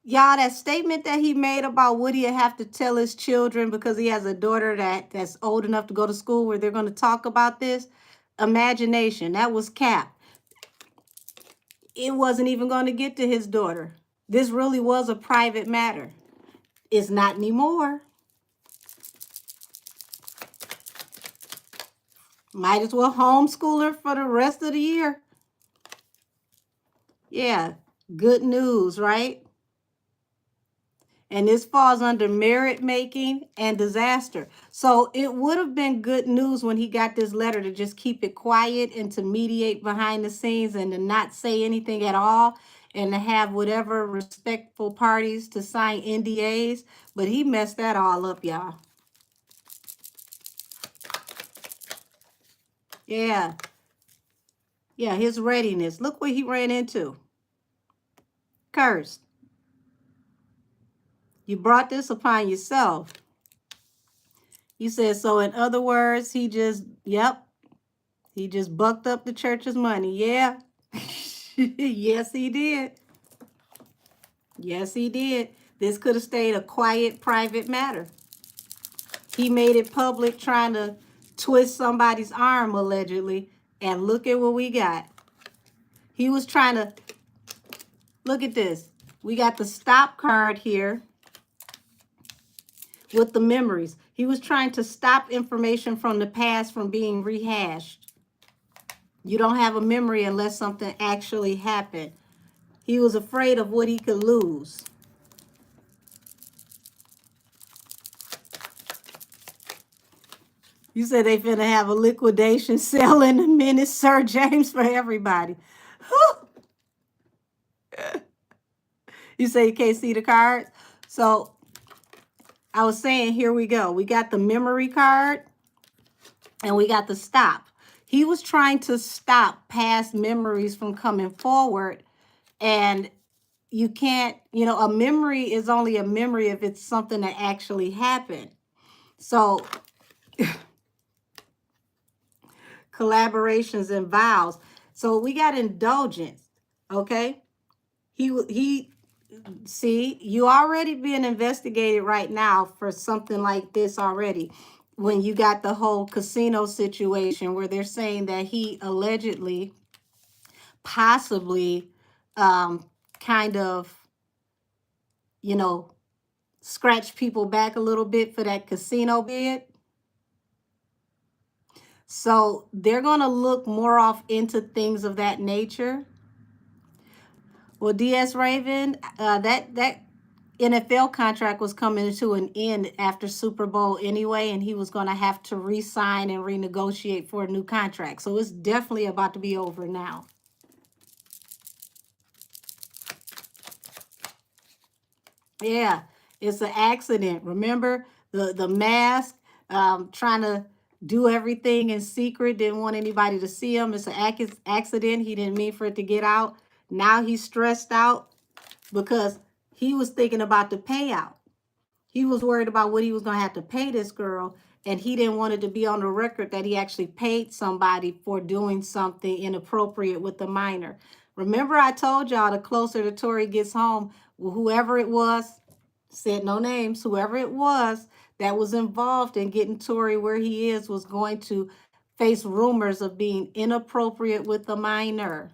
y'all, that statement that he made about what he'd have to tell his children because he has a daughter that's old enough to go to school where they're going to talk about this, imagination, that was cap. It wasn't even going to get to his daughter. This really was a private matter. It's not anymore. Might as well homeschool her for the rest of the year. Yeah, good news, right? And this falls under merit making and disaster. So it would have been good news when he got this letter to just keep it quiet and to mediate behind the scenes and to not say anything at all and to have whatever respectful parties to sign NDAs. But he messed that all up, y'all. Yeah. Yeah, his readiness. Look what he ran into. Cursed. You brought this upon yourself. You said, so in other words, he just bucked up the church's money. Yeah. Yes, he did. Yes, he did. This could have stayed a quiet, private matter. He made it public trying to twist somebody's arm, allegedly. And look at what we got. He was trying to, look at this. We got the stop card here with the memories. He was trying to stop information from the past from being rehashed. You don't have a memory unless something actually happened. He was afraid of what he could lose. You said they finna have a liquidation sale in a minute, Sir James, for everybody. You say you can't see the cards? So I was saying, here we go. We got the memory card and we got the stop. He was trying to stop past memories from coming forward. And you can't, a memory is only a memory if it's something that actually happened. So collaborations and vows. So we got indulgence, okay? See, you already being investigated right now for something like this already. When you got the whole casino situation where they're saying that he allegedly, possibly, kind of, scratch people back a little bit for that casino bid. So they're going to look more off into things of that nature. Well, DS Raven, that NFL contract was coming to an end after Super Bowl anyway, and he was going to have to re-sign and renegotiate for a new contract. So it's definitely about to be over now. Yeah, it's an accident. Remember the mask, trying to do everything in secret, didn't want anybody to see him. It's an accident. He didn't mean for it to get out. Now he's stressed out because he was thinking about the payout. He was worried about what he was going to have to pay this girl, and he didn't want it to be on the record that he actually paid somebody for doing something inappropriate with the minor. Remember, I told y'all the closer the Tory gets home, whoever it was, said no names, whoever it was that was involved in getting Tory where he is was going to face rumors of being inappropriate with the minor.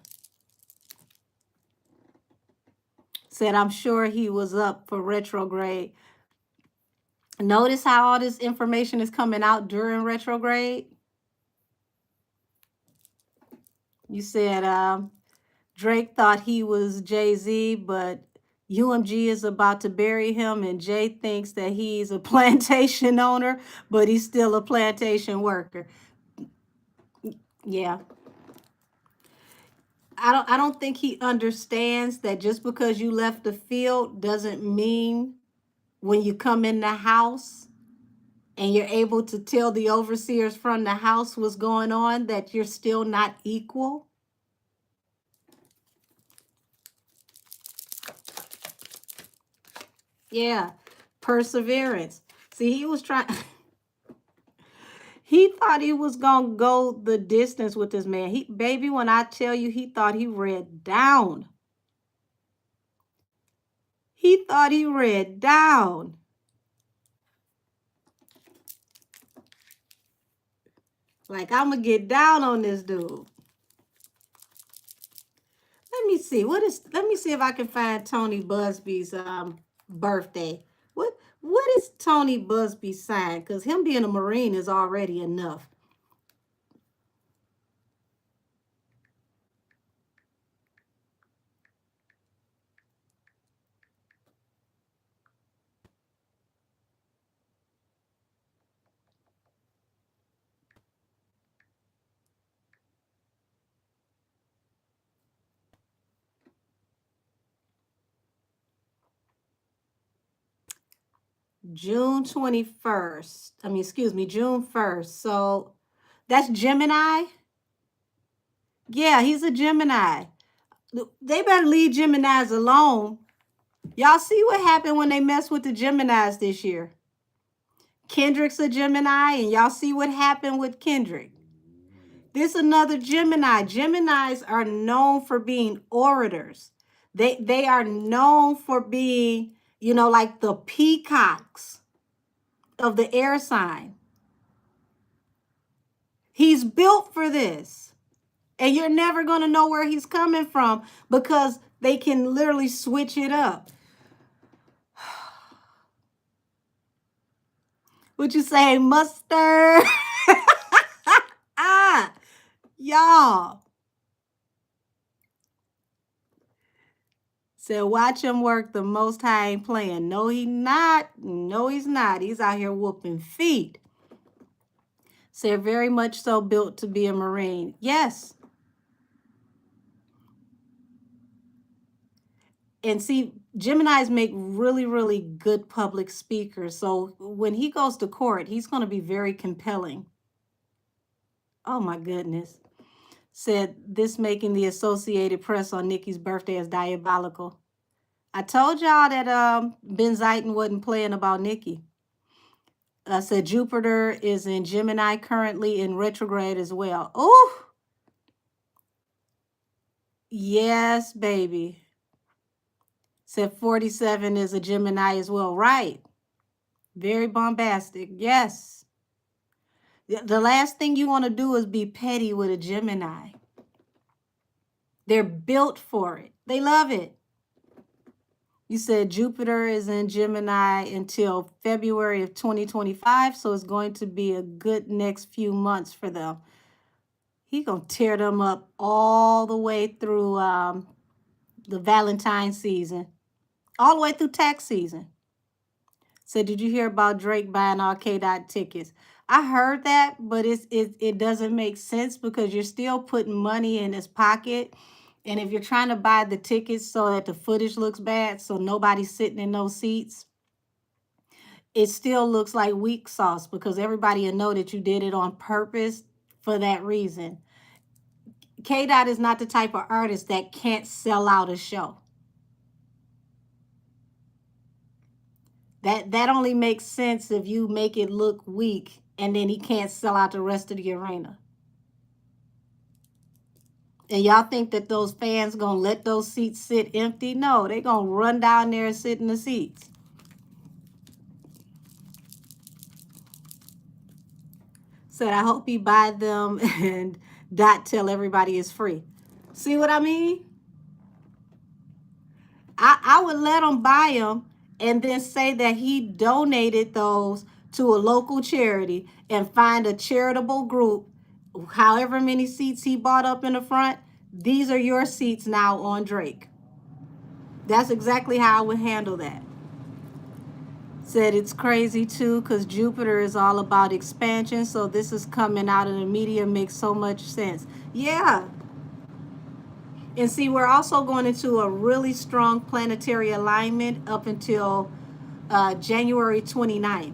Said, I'm sure he was up for retrograde. Notice how all this information is coming out during retrograde. You said Drake thought he was Jay-Z, but UMG is about to bury him, and Jay thinks that he's a plantation owner, but he's still a plantation worker. Yeah. I don't think he understands that just because you left the field doesn't mean when you come in the house and you're able to tell the overseers from the house what's going on, that you're still not equal. Yeah, perseverance. See, he was trying, he thought he was going to go the distance with this man. Baby, when I tell you, he thought he read down. He thought he read down. Like, I'm going to get down on this dude. Let me see. Let me see if I can find Tony Busby's birthday. What is Tony Busby's sign? Because him being a Marine is already enough. June 21st. I mean, excuse me, June 1st. So that's Gemini. Yeah, he's a Gemini. They better leave Geminis alone. Y'all see what happened when they messed with the Geminis this year? Kendrick's a Gemini, and y'all see what happened with Kendrick. This another Gemini. Geminis are known for being orators. They are known for being, you know, like the peacocks of the air sign. He's built for this. And you're never going to know where he's coming from because they can literally switch it up. What you say, mustard? Ah, y'all. Said, watch him work. The Most High ain't playing. No, he not. No, he's not. He's out here whooping feet. Said, very much so built to be a Marine. Yes. And see, Geminis make really, really good public speakers. So when he goes to court, he's going to be very compelling. Oh, my goodness. Said, this making the Associated Press on Nikki's birthday is diabolical. I told y'all that Ben Zayton wasn't playing about Nikki. Said, Jupiter is in Gemini currently in retrograde as well. Oh, yes, baby. Said 47 is a Gemini as well. Right. Very bombastic. Yes. The last thing you want to do is be petty with a Gemini. They're built for it. They love it. You said Jupiter is in Gemini until February of 2025, so it's going to be a good next few months for them. He's going to tear them up all the way through the Valentine season, all the way through tax season. So did you hear about Drake buying all K-Dot tickets? I heard that, but it doesn't make sense because you're still putting money in his pocket. And if you're trying to buy the tickets so that the footage looks bad, so nobody's sitting in those seats, it still looks like weak sauce because everybody will know that you did it on purpose for that reason. K-Dot is not the type of artist that can't sell out a show. That only makes sense if you make it look weak and then he can't sell out the rest of the arena. And y'all think that those fans gonna let those seats sit empty? No, they gonna run down there and sit in the seats. Said, I hope he buy them and Dot tell everybody it's free. See what I mean? I would let him buy them and then say that he donated those to a local charity and find a charitable group. However many seats he bought up in the front, these are your seats now on Drake. That's exactly how I would handle that. Said it's crazy too because Jupiter is all about expansion. So this is coming out of the media makes so much sense. Yeah. And see, we're also going into a really strong planetary alignment up until January 29th,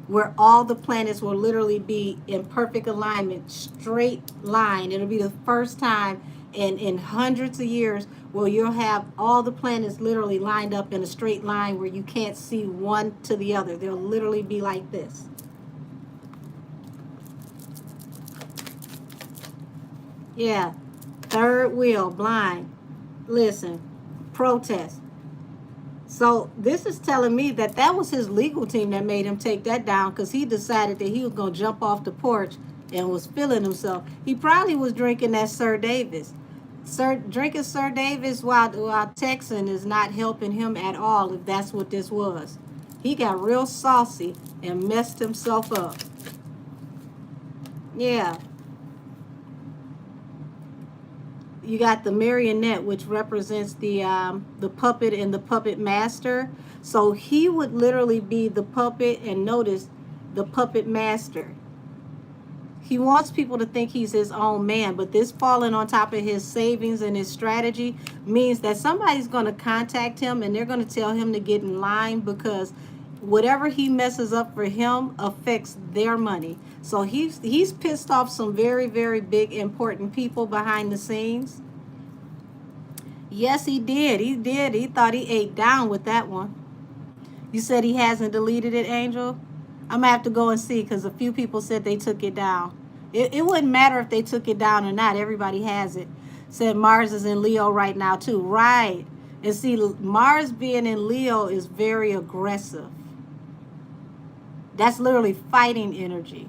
where all the planets will literally be in perfect alignment, straight line. It'll be the first time in hundreds of years where you'll have all the planets literally lined up in a straight line where you can't see one to the other. They'll literally be like this. Yeah. Third wheel, blind. Listen, protest. So this is telling me that that was his legal team that made him take that down because he decided that he was going to jump off the porch and was feeling himself. He probably was drinking that Sir Davis. Drinking Sir Davis while texting is not helping him at all if that's what this was. He got real saucy and messed himself up. Yeah. You got the marionette, which represents the puppet and the puppet master. So he would literally be the puppet, and notice the puppet master. He wants people to think he's his own man, but this falling on top of his savings and his strategy means that somebody's going to contact him and they're going to tell him to get in line because Whatever he messes up for him affects their money. So he's pissed off some very, very big important people behind the scenes. Yes, he did. He did. He thought he ate down with that one. You said he hasn't deleted it, Angel? I'm gonna have to go and see because a few people said they took it down. It wouldn't matter if they took it down or not. Everybody has it. Said Mars is in Leo right now too. Right. And see, Mars being in Leo is very aggressive. That's literally fighting energy.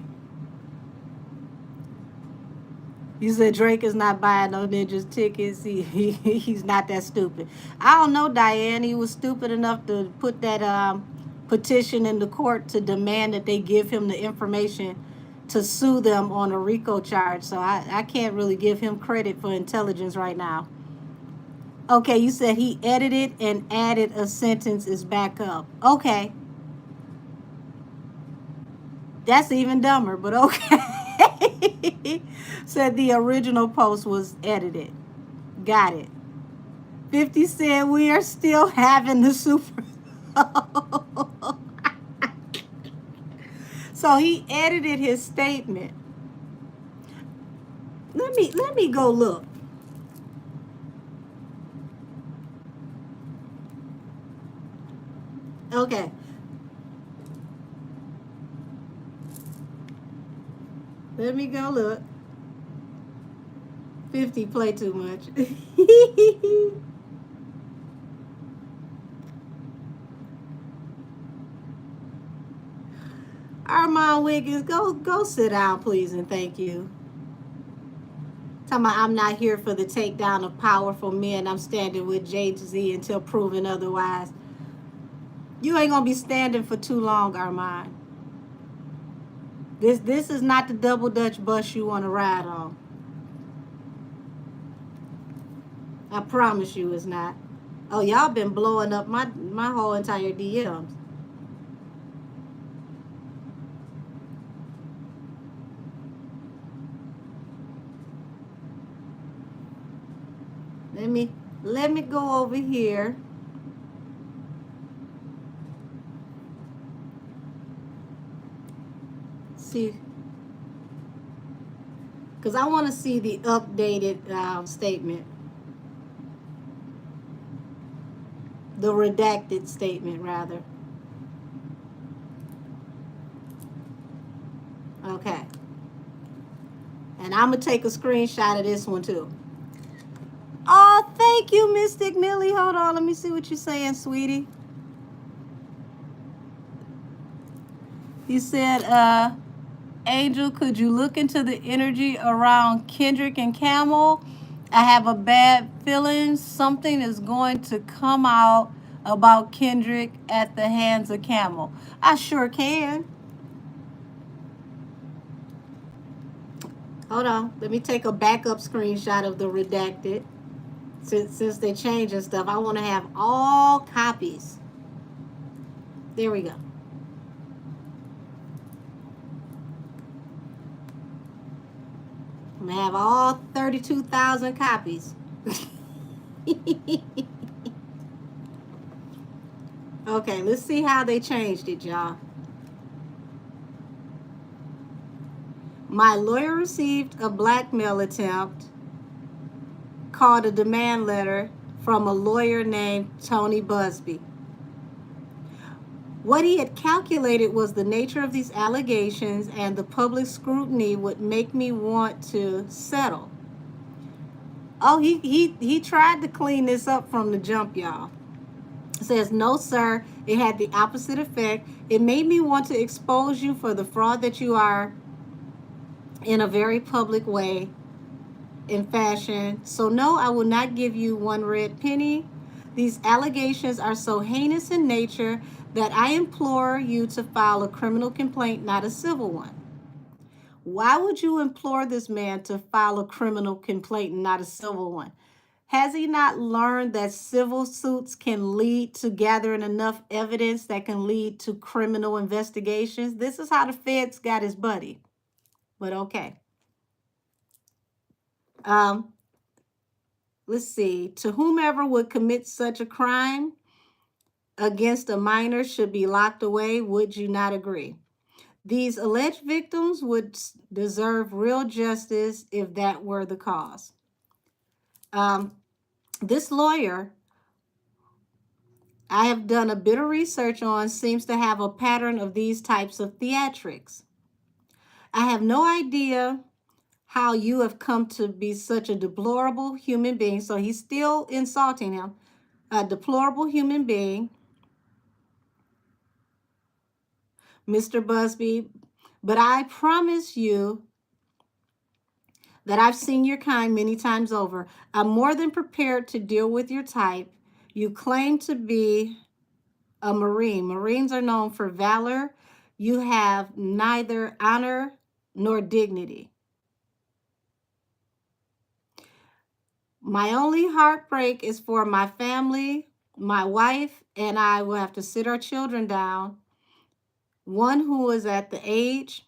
You said Drake is not buying no ninjas tickets. He's not that stupid. I don't know, Diane. He was stupid enough to put that petition in the court to demand that they give him the information to sue them on a Rico charge. So I can't really give him credit for intelligence right now. Okay, you said he edited and added a sentence is back up. Okay. That's even dumber, but okay. Said the original post was edited. Got it. 50 said we are still having the Super Bowl. So he edited his statement. Let me go look. Okay. Let me go look. 50 play too much. Armand Wiggins, go sit down, please, and thank you. Talking about I'm not here for the takedown of powerful men. I'm standing with Jay-Z until proven otherwise. You ain't gonna be standing for too long, Armand. This is not the double Dutch bus you want to ride on. I promise you it's not. Oh, y'all been blowing up my whole entire DMs. Let me go over here. See, because I want to see the updated statement, the redacted statement rather. Okay, and I'm gonna take a screenshot of this one too. Oh, thank you, Mystic Millie. Hold on, let me see what you're saying, sweetie. You said, Angel, could you look into the energy around Kendrick and Camel? I have a bad feeling something is going to come out about Kendrick at the hands of Camel. I sure can. Hold on. Let me take a backup screenshot of the redacted. Since they're changing stuff, I want to have all copies. There we go. I'm going to have all 32,000 copies. Okay, let's see how they changed it, y'all. My lawyer received a blackmail attempt called a demand letter from a lawyer named Tony Busby. What he had calculated was the nature of these allegations and the public scrutiny would make me want to settle. Oh, he tried to clean this up from the jump, y'all. It says, no, sir, it had the opposite effect. It made me want to expose you for the fraud that you are in a very public way, in fashion. So no, I will not give you one red penny. These allegations are so heinous in nature that I implore you to file a criminal complaint, not a civil one. Why would you implore this man to file a criminal complaint and not a civil one? Has he not learned that civil suits can lead to gathering enough evidence that can lead to criminal investigations? This is how the feds got his buddy. But okay. Let's see. To whomever would commit such a crime, against a minor should be locked away. Would you not agree? These alleged victims would deserve real justice if that were the cause. This lawyer I have done a bit of research on seems to have a pattern of these types of theatrics. I have no idea how you have come to be such a deplorable human being. So he's still insulting him. A deplorable human being, Mr. Busby. But I promise you that I've seen your kind many times over. I'm more than prepared to deal with your type. You claim to be a Marine. Marines are known for valor. You have neither honor nor dignity. My only heartbreak is for my family. My wife and I will have to sit our children down. One who is at the age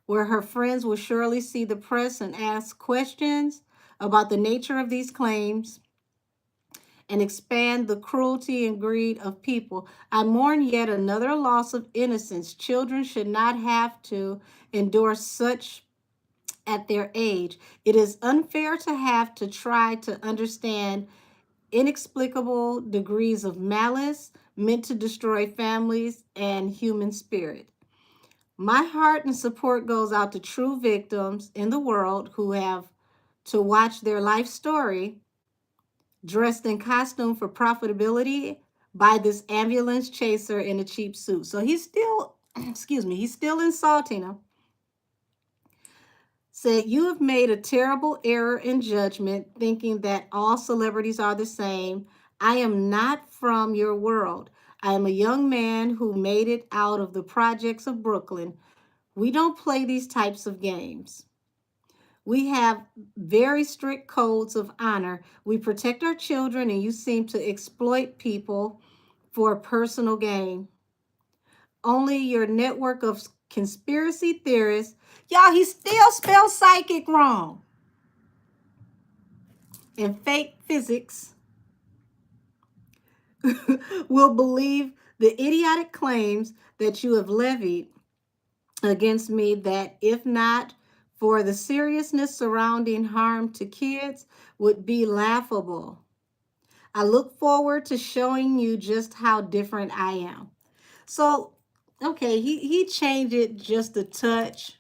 where her friends will surely see the press and ask questions about the nature of these claims and expand the cruelty and greed of people. I mourn yet another loss of innocence. Children should not have to endure such at their age. It is unfair to have to try to understand inexplicable degrees of malice meant to destroy families and human spirit. My heart and support goes out to true victims in the world who have to watch their life story dressed in costume for profitability by this ambulance chaser in a cheap suit. So he's still, excuse me, he's still insulting him. Said, you have made a terrible error in judgment, thinking that all celebrities are the same. I am not from your world. I am a young man who made it out of the projects of Brooklyn. We don't play these types of games. We have very strict codes of honor. We protect our children, and you seem to exploit people for personal gain. Only your network of conspiracy theorists, y'all, he still spelled psychic wrong, and fake physics will believe the idiotic claims that you have levied against me, that if not for the seriousness surrounding harm to kids, would be laughable. I look forward to showing you just how different I am. So, okay, he changed it just a touch.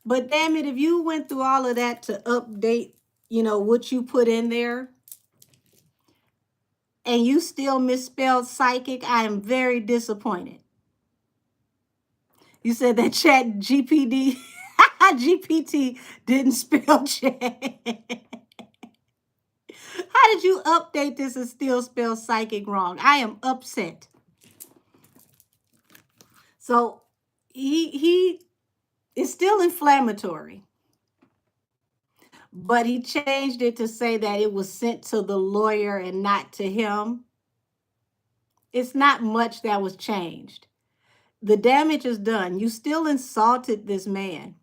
But damn it, if you went through all of that to update, what you put in there, and you still misspelled psychic, I am very disappointed. You said that chat GPT didn't spell chat. How did you update this and still spell psychic wrong? I am upset. So he is still inflammatory, but he changed it to say that it was sent to the lawyer and not to him. It's not much that was changed. The damage is done. You still insulted this man.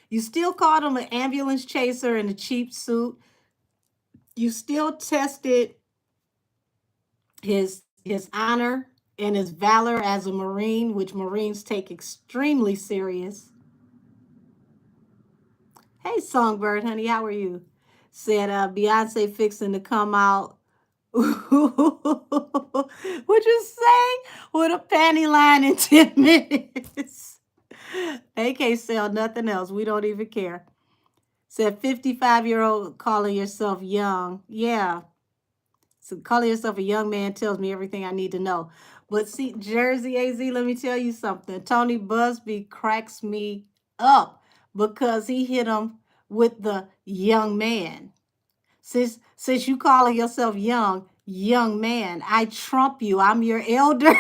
You still called him an ambulance chaser in a cheap suit. You still tested his honor and his valor as a Marine, which Marines take extremely serious. Hey, Songbird, honey, how are you? Said Beyonce fixing to come out. Would you say with a panty line in 10 minutes? They can't sell nothing else. We don't even care. Said 55-year-old calling yourself young. Yeah. So calling yourself a young man tells me everything I need to know. But see, Jersey AZ, let me tell you something. Tony Busby cracks me up because he hit him with the young man. Since you calling yourself young man, I trump you. I'm your elder.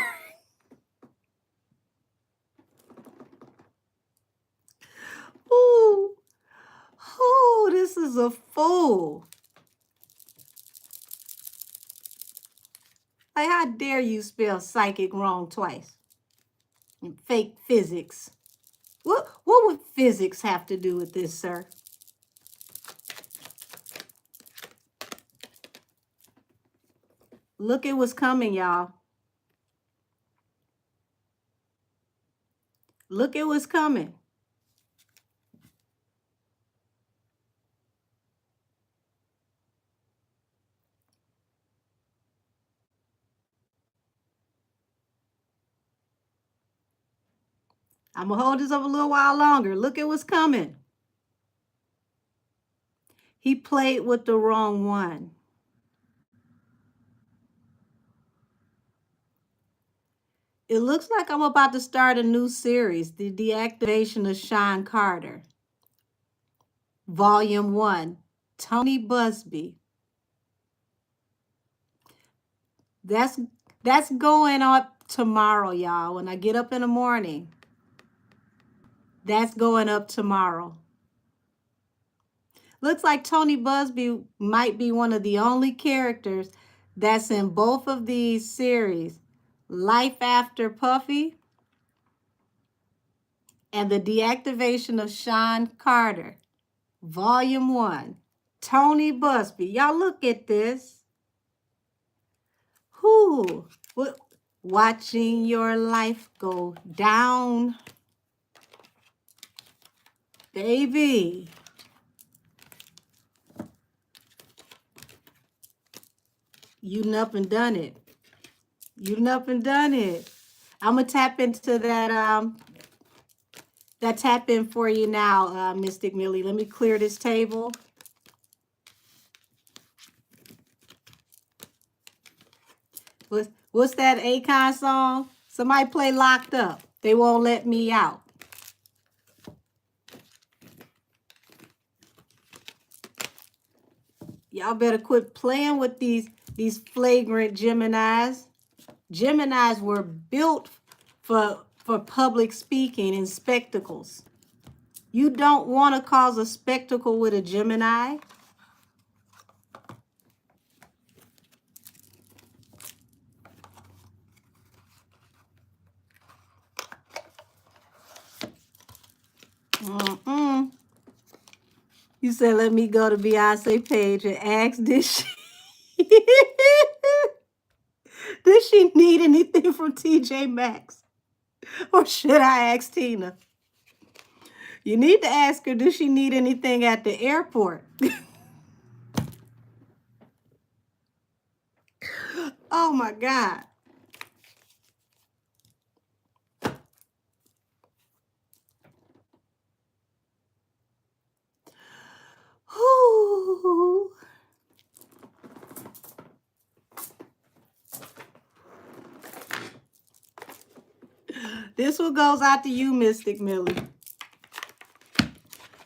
Ooh, this is a fool. Like, how dare you spell psychic wrong twice? And fake physics. What would physics have to do with this, sir? Look at what's coming, y'all. Look at what's coming. I'm going to hold this up a little while longer. Look at what's coming. He played with the wrong one. It looks like I'm about to start a new series, The Deactivation of Sean Carter. Volume 1, Tony Busby. That's going up tomorrow, y'all. When I get up in the morning, that's going up tomorrow. Looks like Tony Busby might be one of the only characters that's in both of these series, Life After Puffy and The Deactivation of Sean Carter, Volume 1. Tony Busby. Y'all look at this. Whoo. Watching your life go down. Baby. You up and done it. You up and done it. I'm going to tap into that tap in for you now, Mystic Millie. Let me clear this table. What's that Akon song? Somebody play Locked Up. They won't let me out. Y'all better quit playing with these flagrant Geminis. Geminis were built for public speaking and spectacles. You don't want to cause a spectacle with a Gemini. You said, let me go to Beyonce page and ask, did she need anything from TJ Maxx? Or should I ask Tina? You need to ask her, does she need anything at the airport? Oh my God. Ooh. This one goes out to you, Mystic Millie.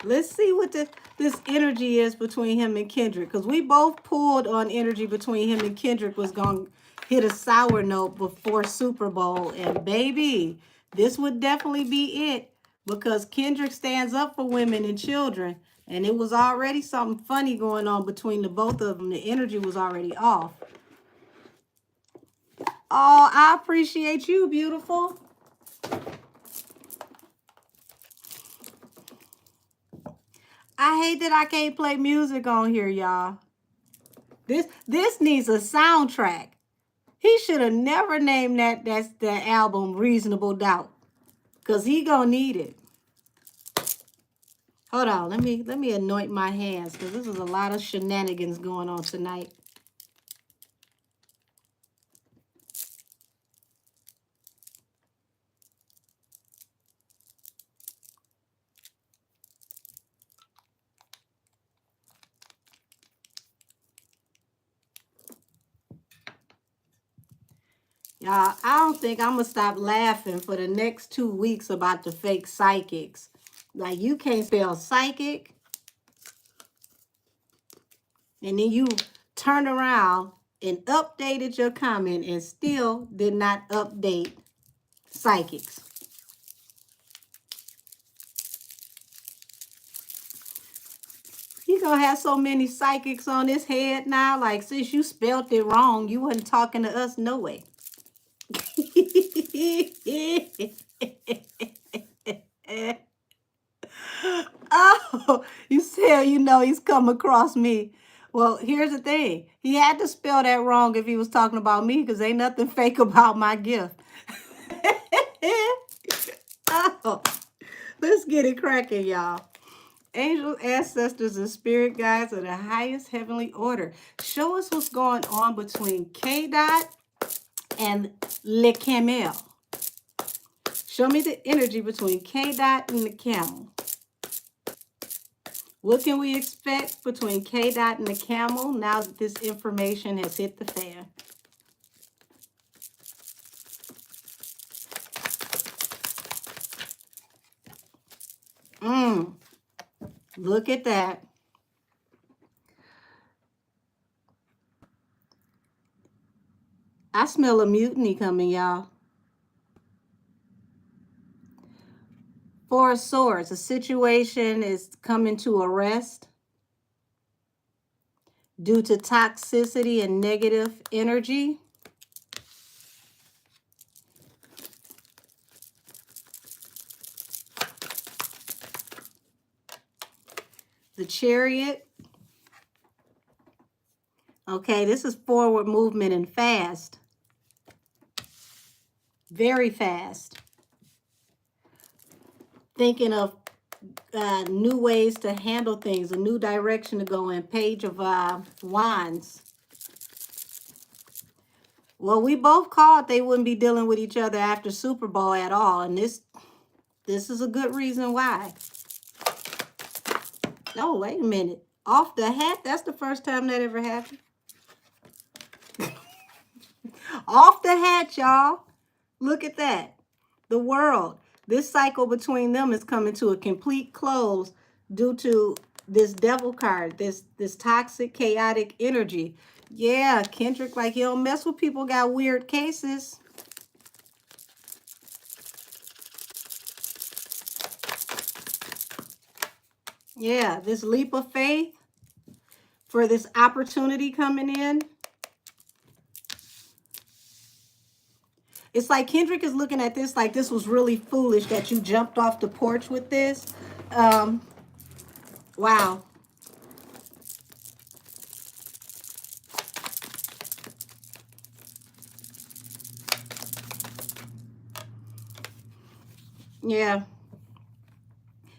Let's see what this energy is between him and Kendrick. Because we both pulled on energy between him and Kendrick was going to hit a sour note before Super Bowl. And baby, this would definitely be it. Because Kendrick stands up for women and children. And it was already something funny going on between the both of them. The energy was already off. Oh, I appreciate you, beautiful. I hate that I can't play music on here, y'all. This needs a soundtrack. He should have never named that album Reasonable Doubt. Cause he gonna need it. Hold on, let me anoint my hands because this is a lot of shenanigans going on tonight. Y'all, I don't think I'm going to stop laughing for the next 2 weeks about the fake psychics. Like, you can't spell psychic. And then you turn around and updated your comment and still did not update psychics. He going to have so many psychics on his head now. Like, since you spelled it wrong, you wasn't talking to us no way. Oh, you say, you know, he's come across me. Well, here's the thing. He had to spell that wrong if he was talking about me because ain't nothing fake about my gift. Oh, let's get it cracking, y'all. Angels, ancestors, and spirit guides of the highest heavenly order. Show us what's going on between K Dot and Le Camel. Show me the energy between K Dot and the camel. What can we expect between K Dot and the camel now that this information has hit the fan? Look at that. I smell a mutiny coming, y'all. Four of Swords, a situation is coming to a rest due to toxicity and negative energy. The Chariot. Okay, this is forward movement and fast. Very fast. Thinking of new ways to handle things, a new direction to go in. Page of Wands. Well, we both called they wouldn't be dealing with each other after Super Bowl at all. And this is a good reason why. Oh, wait a minute. Off the hat? That's the first time that ever happened. Off the hat, y'all. Look at that. The World. This cycle between them is coming to a complete close due to this devil card, this toxic, chaotic energy. Yeah, Kendrick, like, you don't mess with people, got weird cases. Yeah, this leap of faith for this opportunity coming in. It's like Kendrick is looking at this like this was really foolish that you jumped off the porch with this. Wow. Yeah.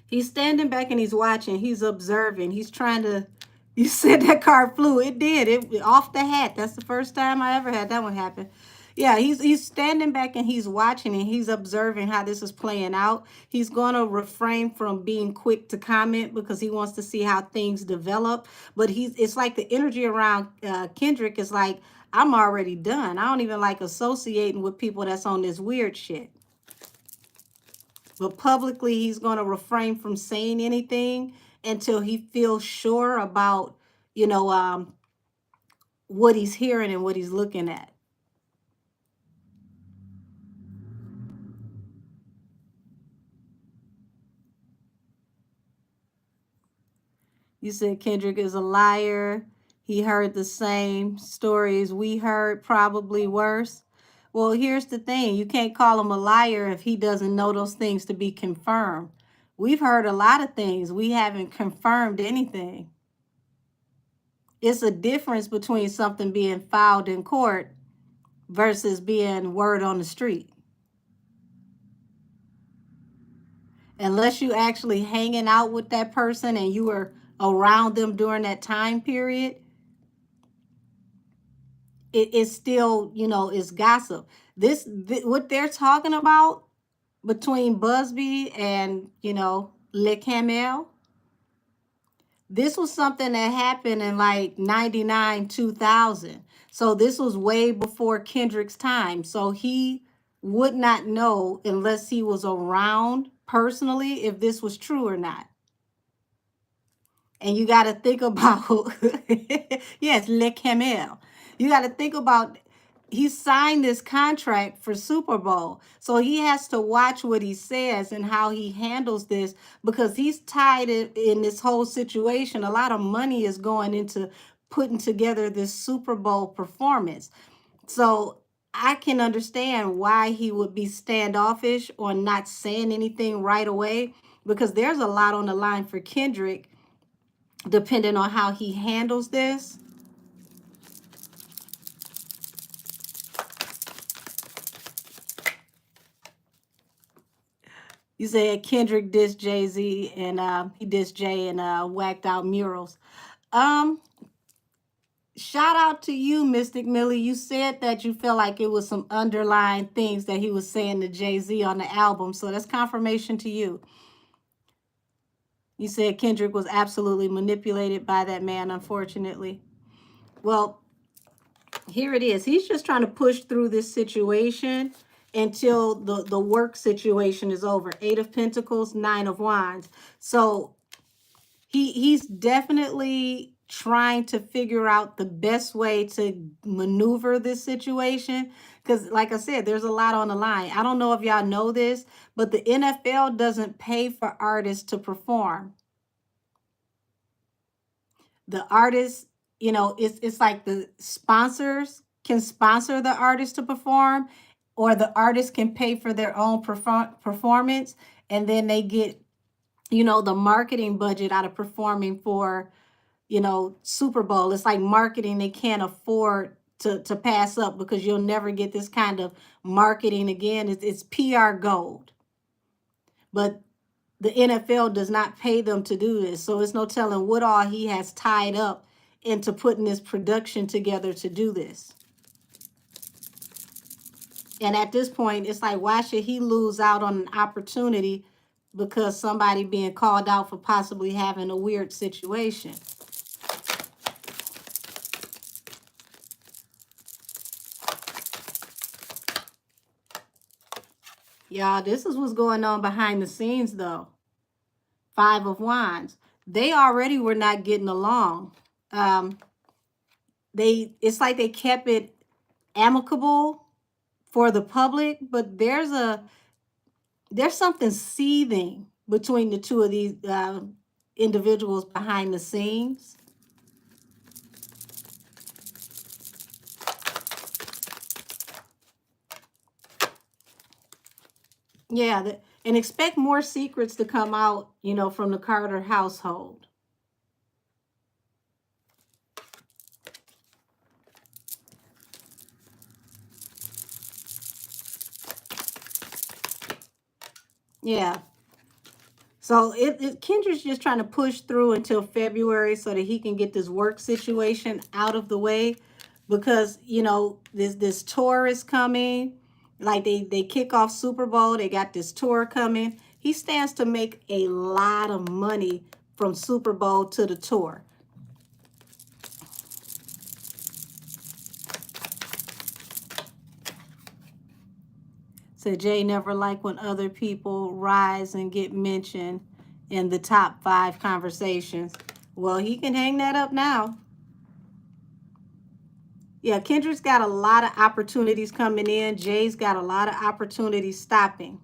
He's standing back and he's watching. He's observing. He's trying to... You said that card flew. It did. It off the hat. That's the first time I ever had that one happen. Yeah, he's standing back and he's watching and he's observing how this is playing out. He's going to refrain from being quick to comment because he wants to see how things develop. But it's like the energy around Kendrick is like, I'm already done. I don't even like associating with people that's on this weird shit. But publicly, he's going to refrain from saying anything until he feels sure about, what he's hearing and what he's looking at. You said Kendrick is a liar. He heard the same stories we heard, probably worse. Well, here's the thing. You can't call him a liar if he doesn't know those things to be confirmed. We've heard a lot of things. We haven't confirmed anything. It's a difference between something being filed in court versus being word on the street. Unless you actually hanging out with that person and you were around them during that time period, it's still, it's gossip. What they're talking about between Busby and, Le Camel, this was something that happened in like 99, 2000. So this was way before Kendrick's time. So he would not know unless he was around personally if this was true or not. And you got to think about, yes, Le Camel. You got to think about, he signed this contract for Super Bowl. So he has to watch what he says and how he handles this because he's tied in this whole situation. A lot of money is going into putting together this Super Bowl performance. So I can understand why he would be standoffish or not saying anything right away because there's a lot on the line for Kendrick depending on how he handles this. You said Kendrick dissed Jay-Z and he dissed Jay and whacked out murals. Um, Shout out to you, Mystic Millie. You said that you felt like it was some underlying things that he was saying to Jay-Z on the album. So that's confirmation to you. You said Kendrick was absolutely manipulated by that man, unfortunately. Well, here it is. He's just trying to push through this situation until the work situation is over. 8 of Pentacles, 9 of Wands. So he's definitely trying to figure out the best way to maneuver this situation, because like I said, there's a lot on the line. I don't know if y'all know this, but the NFL doesn't pay for artists to perform. The artists, you know, it's like the sponsors can sponsor the artist to perform, or the artist can pay for their own performance, and then they get, you know, the marketing budget out of performing for, you know, Super Bowl. It's like marketing they can't afford to pass up, because you'll never get this kind of marketing again. It's PR gold. But the NFL does not pay them to do this. So it's no telling what all he has tied up into putting this production together to do this. And at this point, it's like, why should he lose out on an opportunity because somebody being called out for possibly having a weird situation? Y'all, this is what's going on behind the scenes, though. 5 of Wands. They already were not getting along. It's like they kept it amicable for the public, but there's something seething between the two of these individuals behind the scenes. Yeah, and expect more secrets to come out, you know, from the Carter household. Yeah. So Kendra's just trying to push through until February so that he can get this work situation out of the way, because, you know, this tour is coming. Like they kick off Super Bowl, they got this tour coming. He stands to make a lot of money from Super Bowl to the tour. So Jay never liked when other people rise and get mentioned in the top 5 conversations. Well, he can hang that up now. Yeah, Kendrick's got a lot of opportunities coming in. Jay's got a lot of opportunities stopping.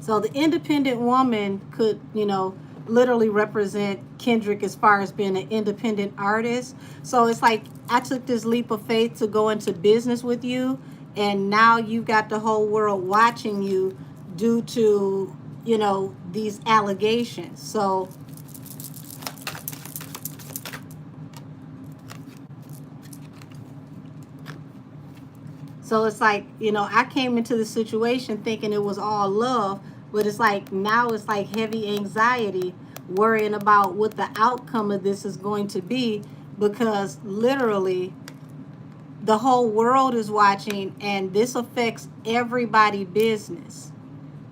So the independent woman could, you know, literally represent Kendrick as far as being an independent artist. So it's like, I took this leap of faith to go into business with you, and now you got the whole world watching you due to, you know, these allegations. So it's like, you know, I came into the situation thinking it was all love, but it's like now it's like heavy anxiety, worrying about what the outcome of this is going to be, because literally the whole world is watching and this affects everybody's business.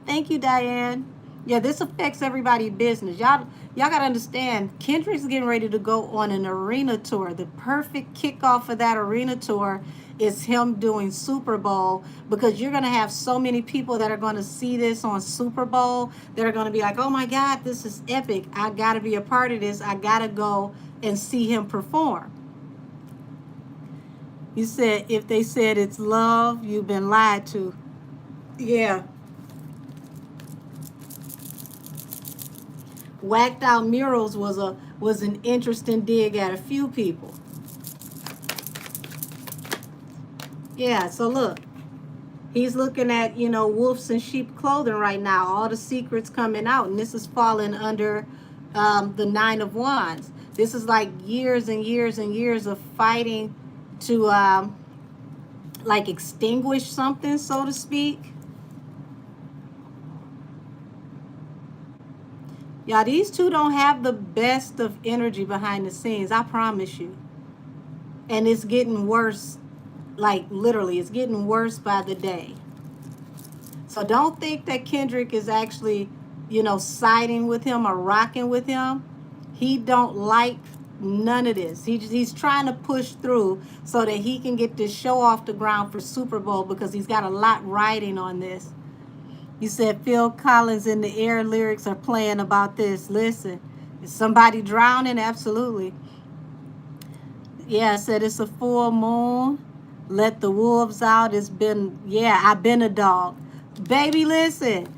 Thank you, Diane. Yeah, this affects everybody's business. Y'all got to understand, Kendrick's getting ready to go on an arena tour. The perfect kickoff for that arena tour is him doing Super Bowl, because you're going to have so many people that are going to see this on Super Bowl that are going to be like, oh my God, this is epic. I got to be a part of this. I got to go and see him perform. You said, if they said it's love, you've been lied to. Yeah. Whacked out murals was an interesting dig at a few people. Yeah, so look, he's looking at, wolves in sheep clothing right now. All the secrets coming out, and this is falling under the Nine of Wands. This is like years and years and years of fighting to like extinguish something, so to speak. Yeah, these two don't have the best of energy behind the scenes, I promise you. And it's getting worse, like literally, it's getting worse by the day. So don't think that Kendrick is actually, siding with him or rocking with him. He don't like none of this. He's trying to push through so that he can get this show off the ground for Super Bowl because he's got a lot riding on this. You said Phil Collins in the air lyrics are playing about this. Listen, is somebody drowning? Absolutely. Yeah, I said it's a full moon. Let the wolves out. I've been a dog. Baby, listen.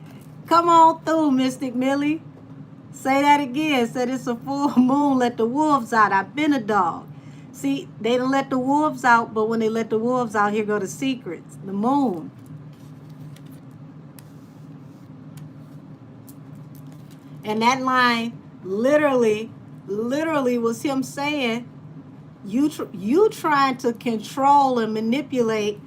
Come on through, Mystic Millie. Say that again. Said it's a full moon. Let the wolves out. I've been a dog. See, they done let the wolves out, but when they let the wolves out, here go the secrets. The moon. And that line literally was him saying, you trying to control and manipulate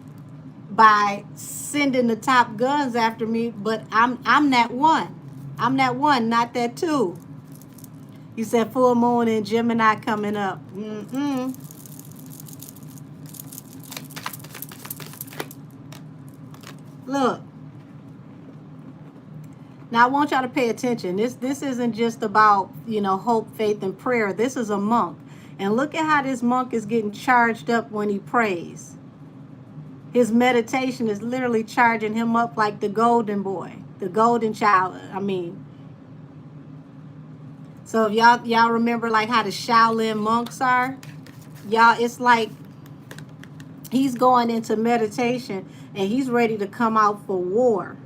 by sending the top guns after me, but I'm that one. I'm that one, not that two. You said full moon and Gemini coming up. Look. Now I want y'all to pay attention. This isn't just about, hope, faith, and prayer. This is a monk. And look at how this monk is getting charged up when he prays. His meditation is literally charging him up like the golden boy, the golden child. So if y'all remember like how the Shaolin monks are, y'all, it's like he's going into meditation and he's ready to come out for war.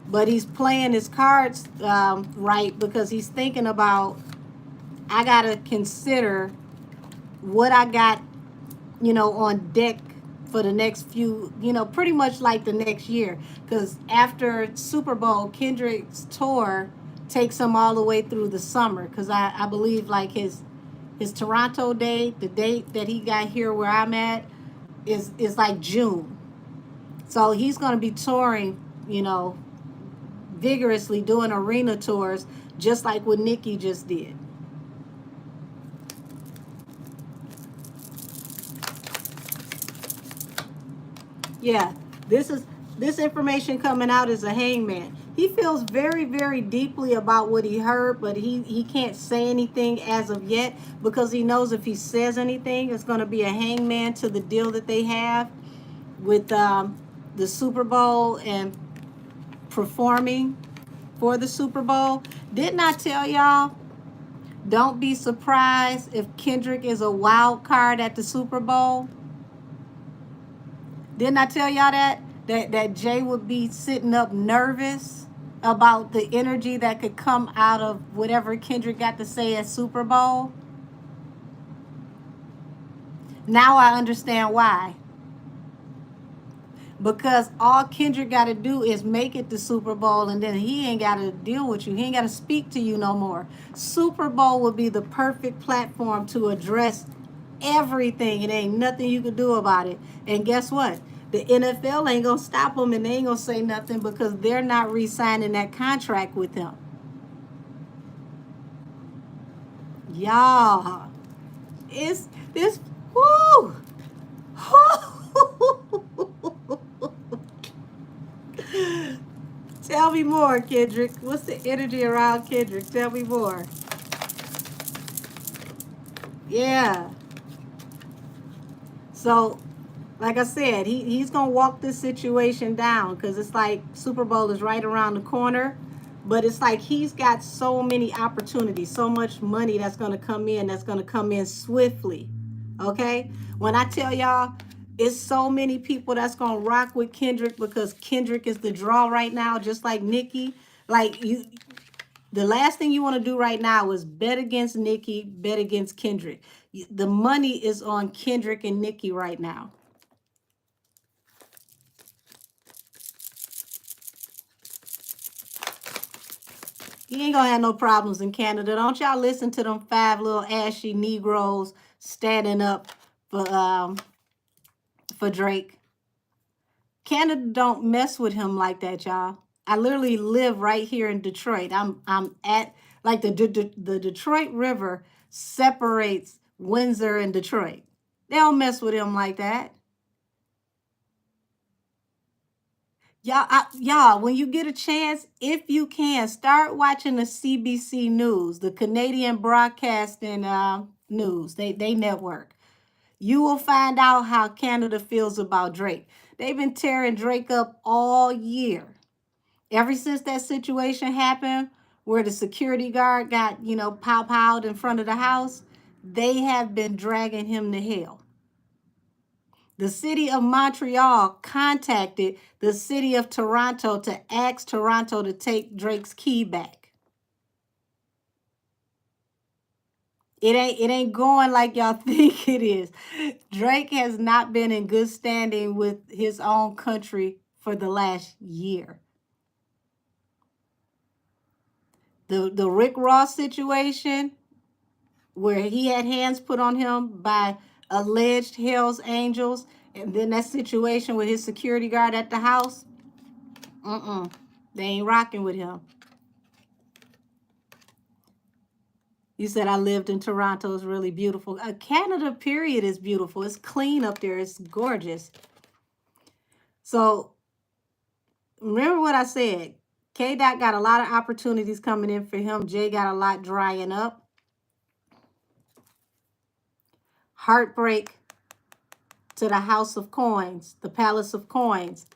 But he's playing his cards right because he's thinking about, I got to consider what I got, on deck for the next few, pretty much like the next year. Because after Super Bowl, Kendrick's tour takes him all the way through the summer. Because I believe like his Toronto date, the date that he got here where I'm at, is like June. So he's going to be touring, vigorously, doing arena tours, just like what Nicki just did. Yeah, this information coming out is a hangman. He feels very, very deeply about what he heard, but he can't say anything as of yet because he knows if he says anything, it's going to be a hangman to the deal that they have with the Super Bowl and performing for the Super Bowl. Didn't I tell y'all? Don't be surprised if Kendrick is a wild card at the Super Bowl. Didn't I tell y'all that Jay would be sitting up nervous about the energy that could come out of whatever Kendrick got to say at Super Bowl? Now I understand why. Because all Kendrick got to do is make it to Super Bowl and then he ain't got to deal with you. He ain't got to speak to you no more. Super Bowl would be the perfect platform to address everything. It ain't nothing you can do about it. And guess what? The NFL ain't going to stop them and they ain't going to say nothing because they're not re-signing that contract with him. Y'all, it's this, whoo, Tell me more, Kendrick. What's the energy around Kendrick? Tell me more. Yeah. So, like I said, he's going to walk this situation down because it's like Super Bowl is right around the corner. But it's like he's got so many opportunities, so much money that's going to come in swiftly. Okay? When I tell y'all, it's so many people that's going to rock with Kendrick because Kendrick is the draw right now, just like Nicki. Like, the last thing you want to do right now is bet against Nicki, bet against Kendrick. The money is on Kendrick and Nicki right now. You ain't gonna have no problems in Canada. Don't y'all listen to them 5 little ashy Negroes standing up for Drake. Canada don't mess with him like that, y'all. I literally live right here in Detroit. I'm at like the Detroit River separates Windsor and Detroit. They don't mess with him like that. Y'all, when you get a chance, if you can, start watching the CBC News, the Canadian Broadcasting News. They network. You will find out how Canada feels about Drake. They've been tearing Drake up all year. Ever since that situation happened where the security guard got, pow-powed in front of the house, they have been dragging him to hell. The city of Montreal contacted the city of Toronto to ask Toronto to take Drake's key back. It ain't going like y'all think it is. Drake has not been in good standing with his own country for the last year. The Rick Ross situation, where he had hands put on him by alleged Hell's Angels, and then that situation with his security guard at the house, they ain't rocking with him. You said I lived in Toronto. It's really beautiful. Canada, period, is beautiful. It's clean up there. It's gorgeous. So remember what I said. K-Dot got a lot of opportunities coming in for him. Jay got a lot drying up. Heartbreak to the House of Coins, the Palace of Coins.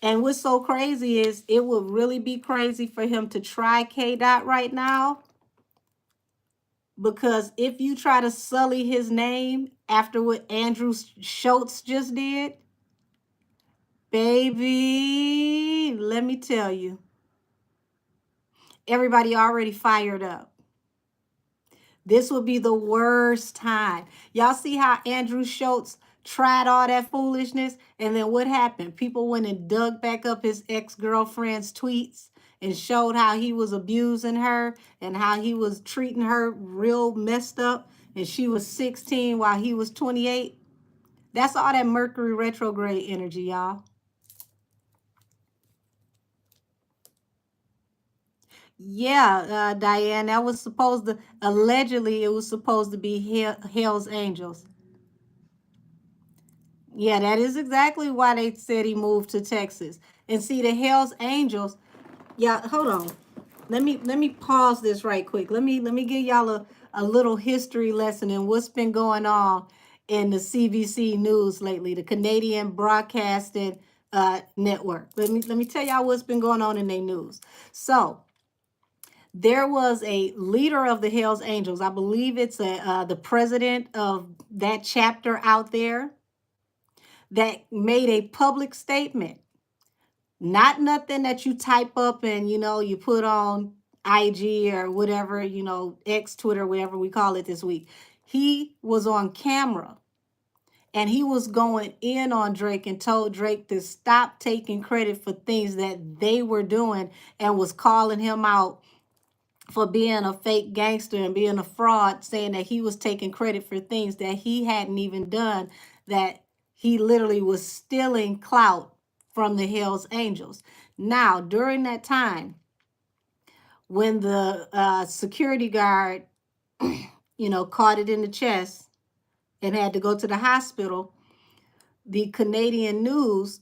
And what's so crazy is it would really be crazy for him to try K-Dot right now. Because if you try to sully his name after what Andrew Schultz just did, baby, let me tell you, everybody already fired up. This would be the worst time. Y'all see how Andrew Schultz tried all that foolishness? And then what happened? People went and dug back up his ex-girlfriend's tweets and showed how he was abusing her and how he was treating her real messed up. And she was 16 while he was 28. That's all that Mercury retrograde energy, y'all. Yeah, Diane, that was supposed to, allegedly, it was supposed to be Hell's Angels. Yeah, that is exactly why they said he moved to Texas. And see, the Hell's Angels, yeah, hold on. Let me pause this right quick. Let me give y'all a little history lesson in what's been going on in the CBC News lately, the Canadian Broadcasting Network. Let me tell y'all what's been going on in their news. So there was a leader of the Hells Angels. I believe it's the president of that chapter out there that made a public statement. Not nothing that you type up and, you put on IG or whatever, X, Twitter, whatever we call it this week. He was on camera and he was going in on Drake and told Drake to stop taking credit for things that they were doing and was calling him out for being a fake gangster and being a fraud, saying that he was taking credit for things that he hadn't even done, that he literally was stealing clout from the Hells Angels. Now, during that time, when the security guard, caught it in the chest and had to go to the hospital, the Canadian News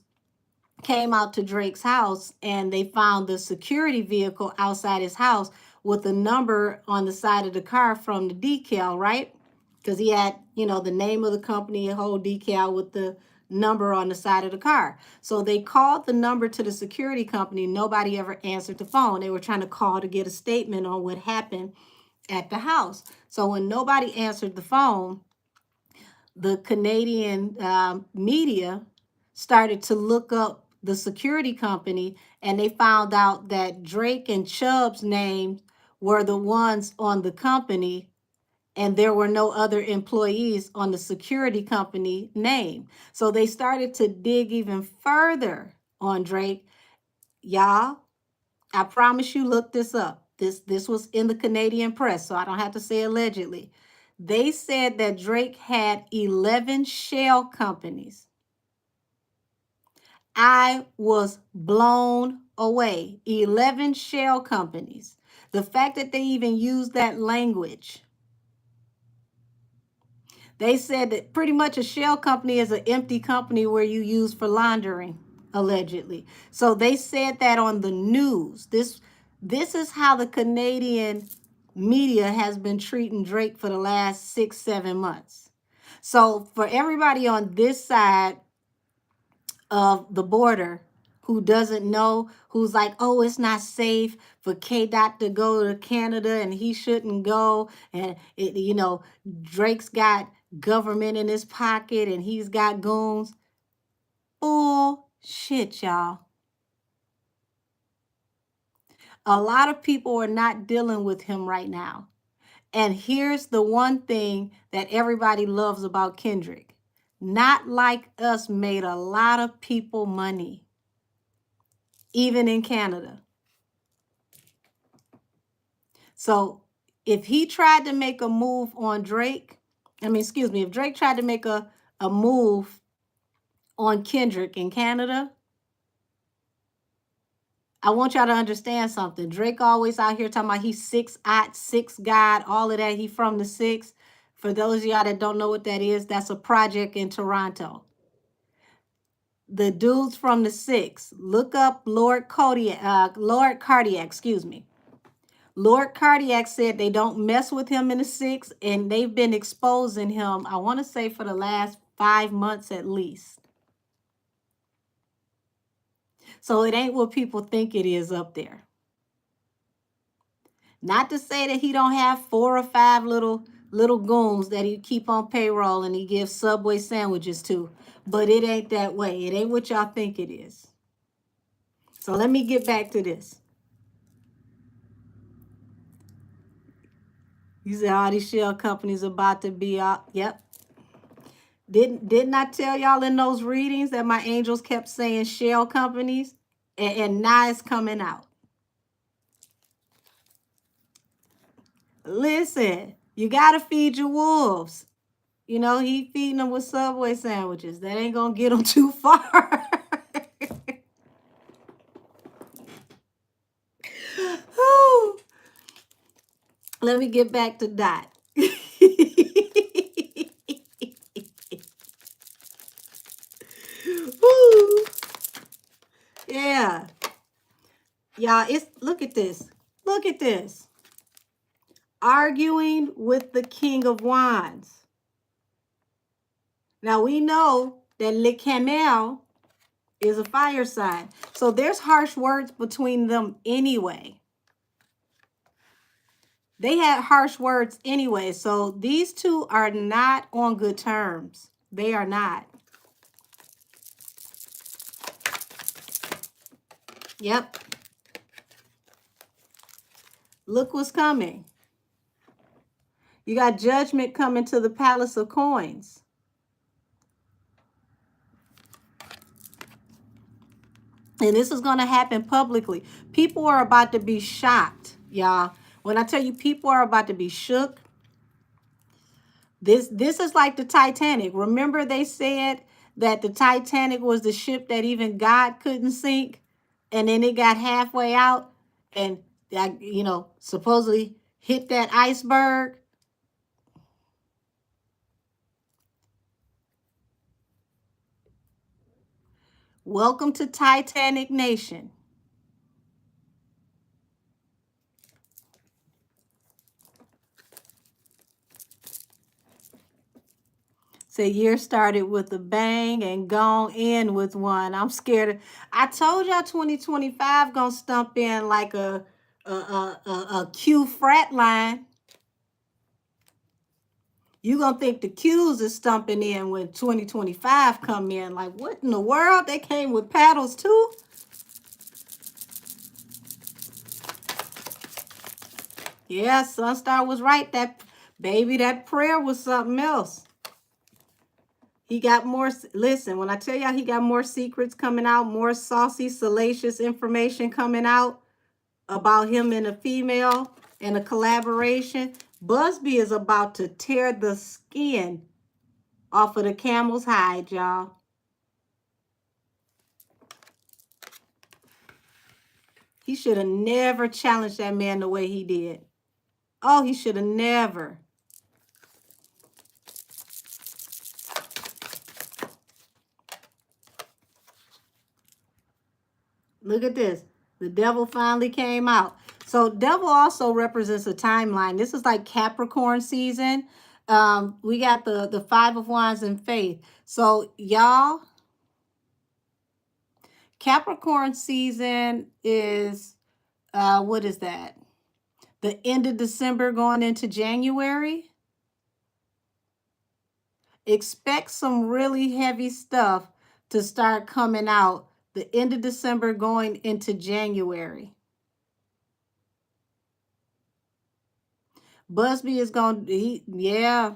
came out to Drake's house and they found the security vehicle outside his house with a number on the side of the car from the decal, right? Because he had, the name of the company, a whole decal with the number on the side of the car. So they called the number to the security company. Nobody ever answered the phone. They were trying to call to get a statement on what happened at the house. So when nobody answered the phone, the Canadian media started to look up the security company, and they found out that Drake and Chubb's names were the ones on the company, and there were no other employees on the security company name. So they started to dig even further on Drake. Y'all, I promise you, look this up. This was in the Canadian press, so I don't have to say allegedly. They said that Drake had 11 shell companies. I was blown away. 11 shell companies. The fact that they even used that language. They said that pretty much a shell company is an empty company where you use for laundering, allegedly. So they said that on the news. This is how the Canadian media has been treating Drake for the last 6-7 months. So for everybody on this side of the border who doesn't know, who's like, oh, it's not safe for K-Dot to go to Canada and he shouldn't go. And, Drake's got government in his pocket and he's got goons. Bullshit, y'all. A lot of people are not dealing with him right now. And here's the one thing that everybody loves about Kendrick. Not Like Us made a lot of people money, even in Canada. So if he tried to make a move on Drake, if Drake tried to make a move on Kendrick in Canada, I want y'all to understand something. Drake always out here talking about he's 6 God, all of that. He from the 6. For those of y'all that don't know what that is, that's a project in Toronto. The dudes from the 6. Look up Lord Cardiac, excuse me. Lord Cardiac said they don't mess with him in the 6, and they've been exposing him, I want to say, for the last 5 months at least. So it ain't what people think it is up there. Not to say that he don't have 4 or 5 little goons that he keep on payroll and he gives Subway sandwiches to, but it ain't that way. It ain't what y'all think it is. So let me get back to this. You said all these shell companies about to be out. Yep. Didn't I tell y'all in those readings that my angels kept saying shell companies? And now it's coming out. Listen, you got to feed your wolves. He feeding them with Subway sandwiches. That ain't going to get them too far. Let me get back to Dot. Yeah. Y'all, look at this. Look at this. Arguing with the King of Wands. Now we know that Le Camel is a fire sign. So there's harsh words between them anyway. They had harsh words anyway. So these two are not on good terms. They are not. Yep. Look what's coming. You got judgment coming to the Palace of Coins. And this is going to happen publicly. People are about to be shocked, y'all. When I tell you people are about to be shook, this is like the Titanic. Remember they said that the Titanic was the ship that even God couldn't sink? And then it got halfway out and, supposedly hit that iceberg. Welcome to Titanic Nation. Say year started with a bang and gone in with one. I'm scared. I told y'all 2025 gonna stump in like a Q frat line. You gonna think the Qs is stumping in when 2025 come in. Like, what in the world? They came with paddles too? Yeah, Sunstar was right. That baby, that prayer was something else. He got more. Listen, when I tell y'all he got more secrets coming out, more saucy, salacious information coming out about him and a female and a collaboration, Busby is about to tear the skin off of the camel's hide, y'all. He should have never challenged that man the way he did. Oh, he should have never. Look at this. The devil finally came out. So devil also represents a timeline. This is like Capricorn season. We got the Five of Wands and Faith. So y'all, Capricorn season is, what is that? The end of December going into January. Expect some really heavy stuff to start coming out the end of December going into January. Busby is going to, yeah.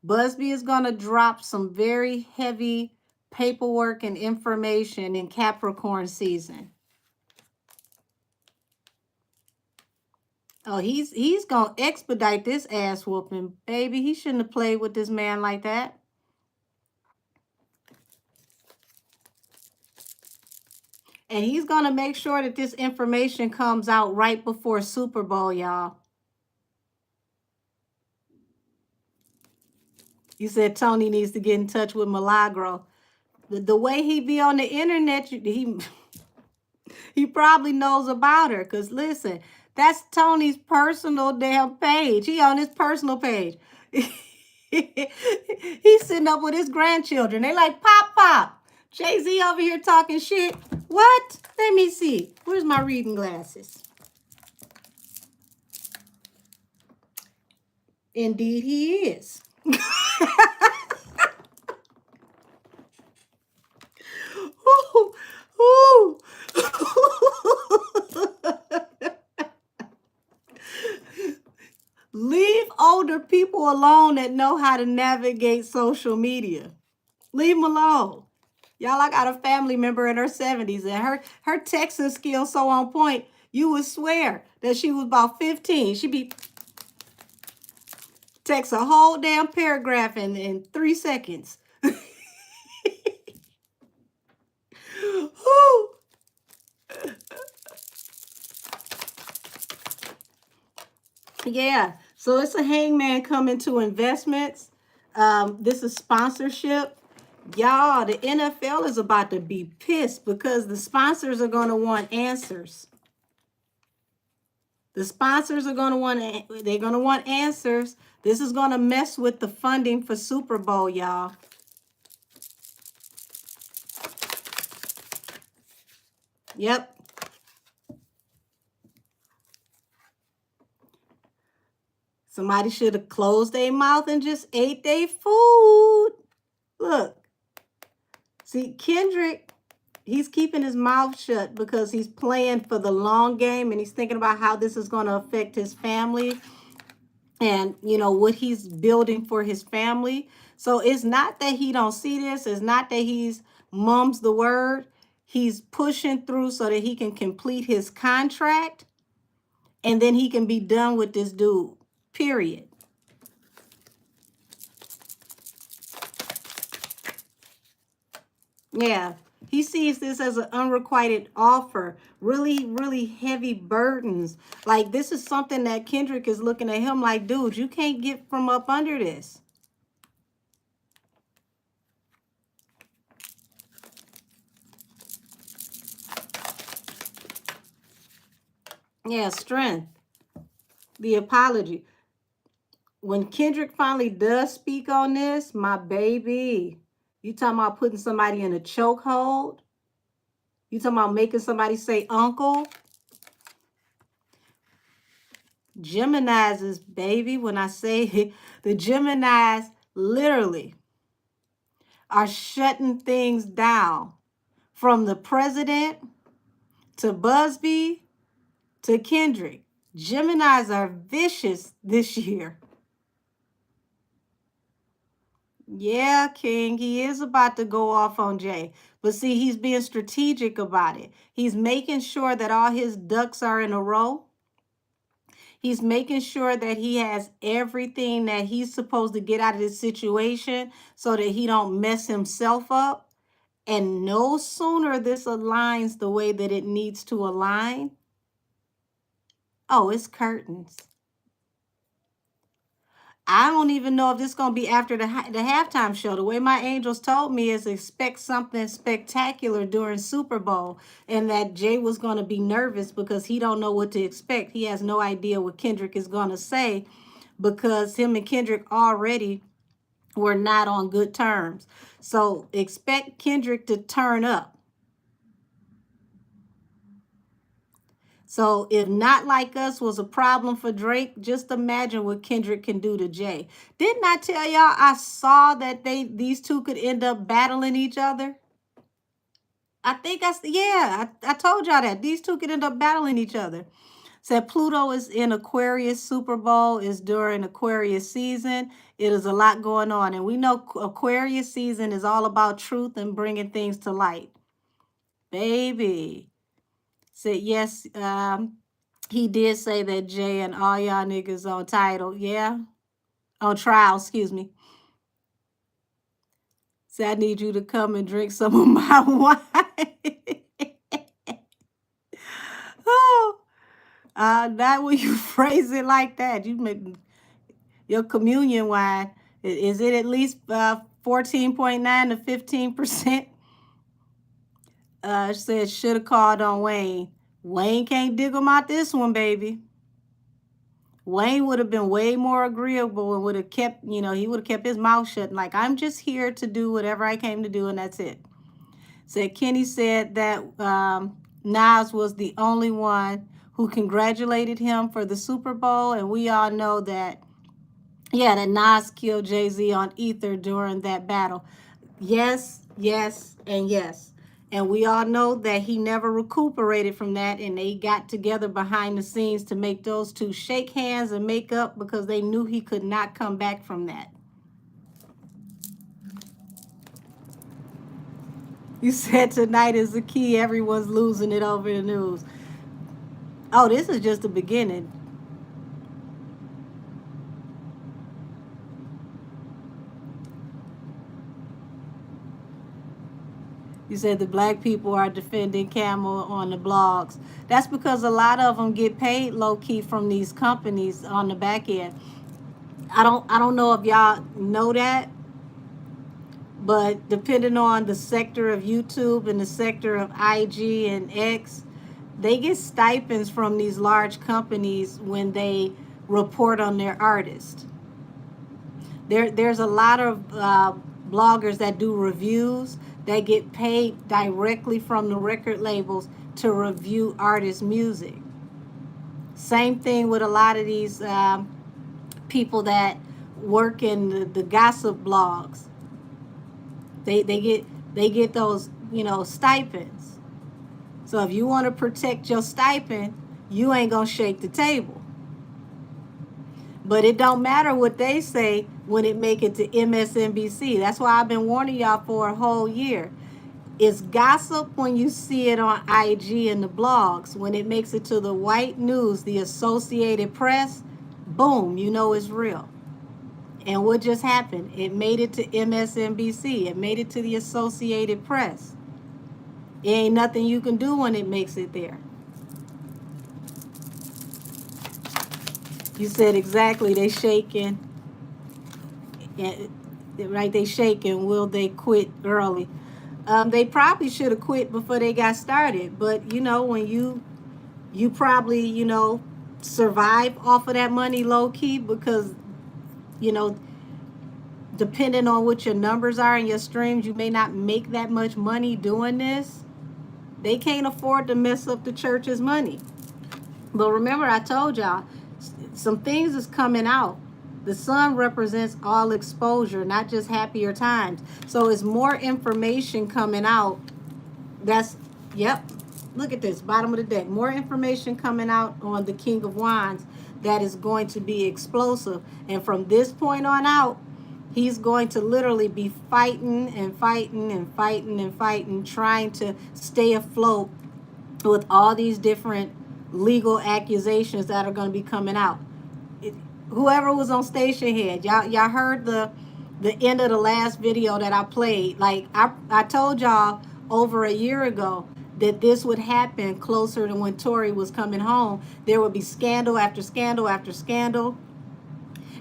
Busby is going to drop some very heavy paperwork and information in Capricorn season. Oh, he's going to expedite this ass whooping, baby. He shouldn't have played with this man like that. And he's going to make sure that this information comes out right before Super Bowl, y'all. You said Tony needs to get in touch with Milagro. The way he be on the internet, he probably knows about her. Because listen, that's Tony's personal damn page. He on his personal page. He's sitting up with his grandchildren. They like, pop, pop. Jay-Z over here talking shit. What? Let me see. Where's my reading glasses? Indeed he is. Ooh, ooh. Leave older people alone that know how to navigate social media. Leave them alone. Y'all, I got a family member in her 70s, and her texting skills so on point, you would swear that she was about 15. She'd be text a whole damn paragraph in 3 seconds. Yeah, so it's a hangman coming to investments. This is sponsorship. Y'all, the NFL is about to be pissed because the sponsors are going to want answers. The sponsors are going to want answers. This is going to mess with the funding for Super Bowl, y'all. Yep. Somebody should have closed their mouth and just ate their food. Look. See, Kendrick, he's keeping his mouth shut because he's playing for the long game and he's thinking about how this is going to affect his family and, you know, what he's building for his family. So it's not that he don't see this. It's not that he's mum's the word. He's pushing through so that he can complete his contract and then he can be done with this dude, period. Yeah, he sees this as an unrequited offer, really, really heavy burdens. Like, this is something that Kendrick is looking at him like, dude, you can't get from up under this. Yeah, strength. The apology. When Kendrick finally does speak on this, my baby, you talking about putting somebody in a chokehold? You talking about making somebody say uncle? Geminis is, baby, when I say the Geminis literally are shutting things down from the president to Busby to Kendrick. Geminis are vicious this year. Yeah, King, he is about to go off on Jay. But see, he's being strategic about it. He's making sure that all his ducks are in a row. He's making sure that he has everything that he's supposed to get out of this situation so that he don't mess himself up. And no sooner this aligns the way that it needs to align, oh, it's curtains. I don't even know if this is going to be after the halftime show. The way my angels told me is expect something spectacular during Super Bowl, and that Jay was going to be nervous because he don't know what to expect. He has no idea what Kendrick is going to say because him and Kendrick already were not on good terms. So expect Kendrick to turn up. So if Not Like Us was a problem for Drake, just imagine what Kendrick can do to Jay. Didn't I tell y'all I saw that these two could end up battling each other? I think I told y'all that. These two could end up battling each other. Said Pluto is in Aquarius. Super Bowl is during Aquarius season. It is a lot going on. And we know Aquarius season is all about truth and bringing things to light. Baby. Said yes, he did say that Jay and all y'all niggas on title. Yeah. On trial, excuse me. Said I need you to come and drink some of my wine. Oh, not when you phrase it like that. You make your communion wine. Is it at least 14.9 to 15%? Said should have called on Wayne. Wayne can't dig him out this one, baby. Wayne would have been way more agreeable and would have kept, he would have kept his mouth shut. Like, I'm just here to do whatever I came to do, and that's it. Said Kenny said that Nas was the only one who congratulated him for the Super Bowl, and we all know that, that Nas killed Jay-Z on Ether during that battle. Yes, yes, and yes. And we all know that he never recuperated from that, and they got together behind the scenes to make those two shake hands and make up because they knew he could not come back from that. You said tonight is the key. Everyone's losing it over the news. Oh, this is just the beginning. You said the black people are defending Camel on the blogs. That's because a lot of them get paid low key from these companies on the back end. I don't know if y'all know that, but depending on the sector of YouTube and the sector of IG and X, they get stipends from these large companies when they report on their artists. There's a lot of bloggers that do reviews. They get paid directly from the record labels to review artists' music. Same thing with a lot of these people that work in the gossip blogs. They get those stipends. So if you want to protect your stipend, you ain't gonna shake the table. But it don't matter what they say when it make it to MSNBC. That's why I've been warning y'all for a whole year. It's gossip when you see it on IG and the blogs. When it makes it to the white news, the Associated Press, boom, you know it's real. And what just happened? It made it to MSNBC. It made it to the Associated Press. It ain't nothing you can do when it makes it there. You said exactly. They shaking. Right, they shaking. Will they quit early? They probably should have quit before they got started. But, when you probably, survive off of that money low key because, depending on what your numbers are in your streams, you may not make that much money doing this. They can't afford to mess up the church's money. But remember, I told y'all, some things is coming out. The sun represents all exposure, not just happier times. So it's more information coming out. Yep. Look at this, bottom of the deck. More information coming out on the King of Wands that is going to be explosive. And from this point on out, he's going to literally be fighting and fighting and fighting and fighting, trying to stay afloat with all these different legal accusations that are going to be coming out. Whoever was on Station Head, y'all heard the end of the last video that I played. Like I told y'all over a year ago that this would happen closer to when Tory was coming home. There would be scandal after scandal after scandal,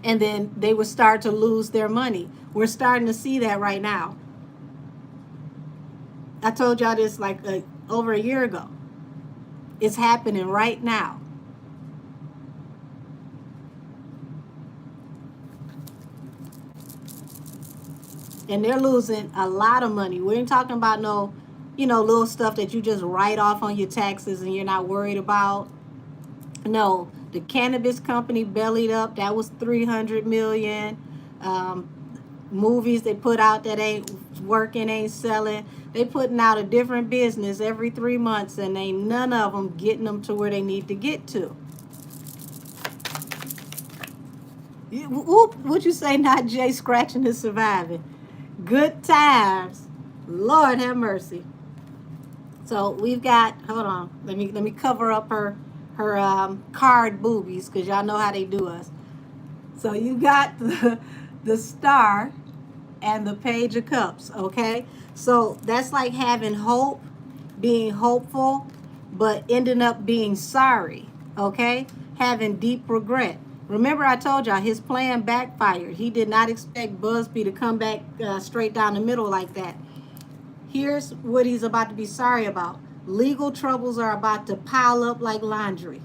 and then they would start to lose their money. We're starting to see that right now. I told y'all this like over a year ago. It's happening right now. And they're losing a lot of money. We ain't talking about no, little stuff that you just write off on your taxes and you're not worried about. No, the cannabis company bellied up. That was 300 million. Movies they put out that ain't working, ain't selling. They putting out a different business every 3 months, and ain't none of them getting them to where they need to get to. Would you say not Jay scratching and surviving? Good times. Lord have mercy. So we've got, hold on, let me cover up her card boobies, because y'all know how they do us. So you got the Star and the Page of Cups, okay? So that's like having hope, being hopeful, but ending up being sorry, okay? Having deep regret. Remember I told y'all his plan backfired. He did not expect Busby to come back straight down the middle like that. Here's what he's about to be sorry about. Legal troubles are about to pile up like laundry.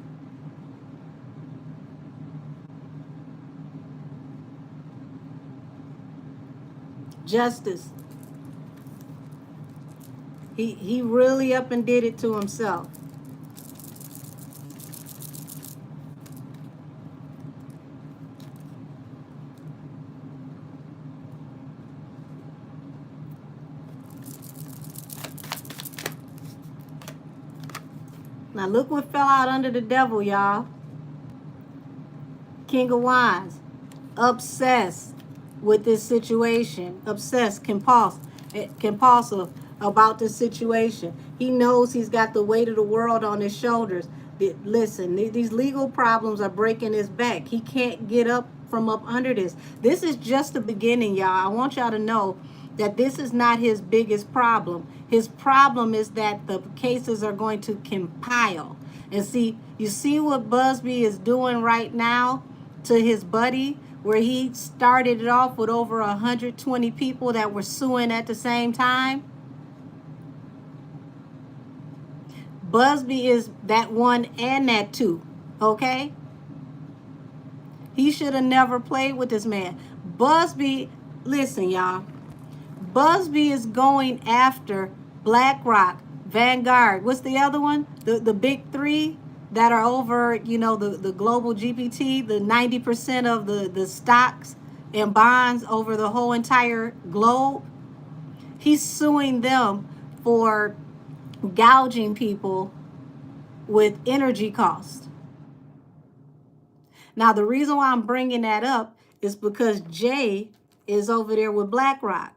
Justice. He really up and did it to himself. Now look what fell out under the devil, y'all. King of Wands. Obsessed with this situation. Obsessed, compulsive about this situation. He knows he's got the weight of the world on his shoulders. Listen, these legal problems are breaking his back. He can't get up from up under this. This is just the beginning, y'all. I want y'all to know that this is not his biggest problem. His problem is that the cases are going to compile. And you see what Busby is doing right now to his buddy, where he started it off with over 120 people that were suing at the same time. Busby is that one and that two, okay? He should have never played with this man. Busby, listen, y'all. Busby is going after BlackRock, Vanguard. What's the other one? The big three that are over, the global GPT, the 90% of the stocks and bonds over the whole entire globe. He's suing them for gouging people with energy costs. Now, the reason why I'm bringing that up is because Jay is over there with BlackRock.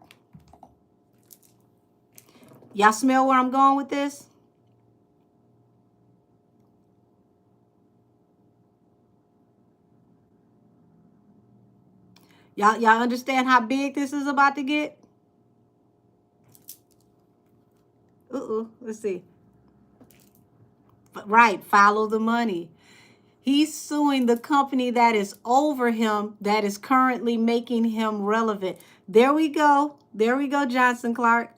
Y'all smell where I'm going with this? Y'all understand how big this is about to get? Let's see. Right, follow the money. He's suing the company that is over him, that is currently making him relevant. There we go. There we go, Johnson Clark.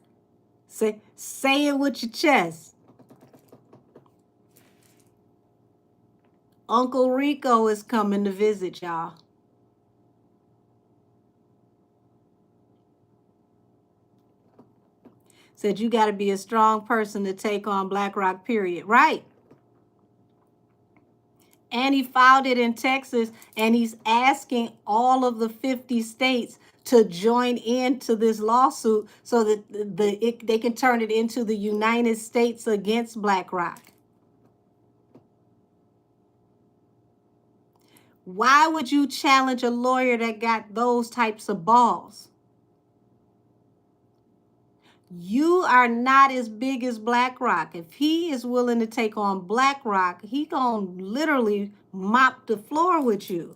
Say it with your chest. Uncle Rico is coming to visit y'all. Said you got to be a strong person to take on BlackRock, period. Right. And he filed it in Texas, and he's asking all of the 50 states to join into this lawsuit so that they can turn it into the United States against BlackRock. Why would you challenge a lawyer that got those types of balls? You are not as big as BlackRock. If he is willing to take on BlackRock, he gonna literally mop the floor with you.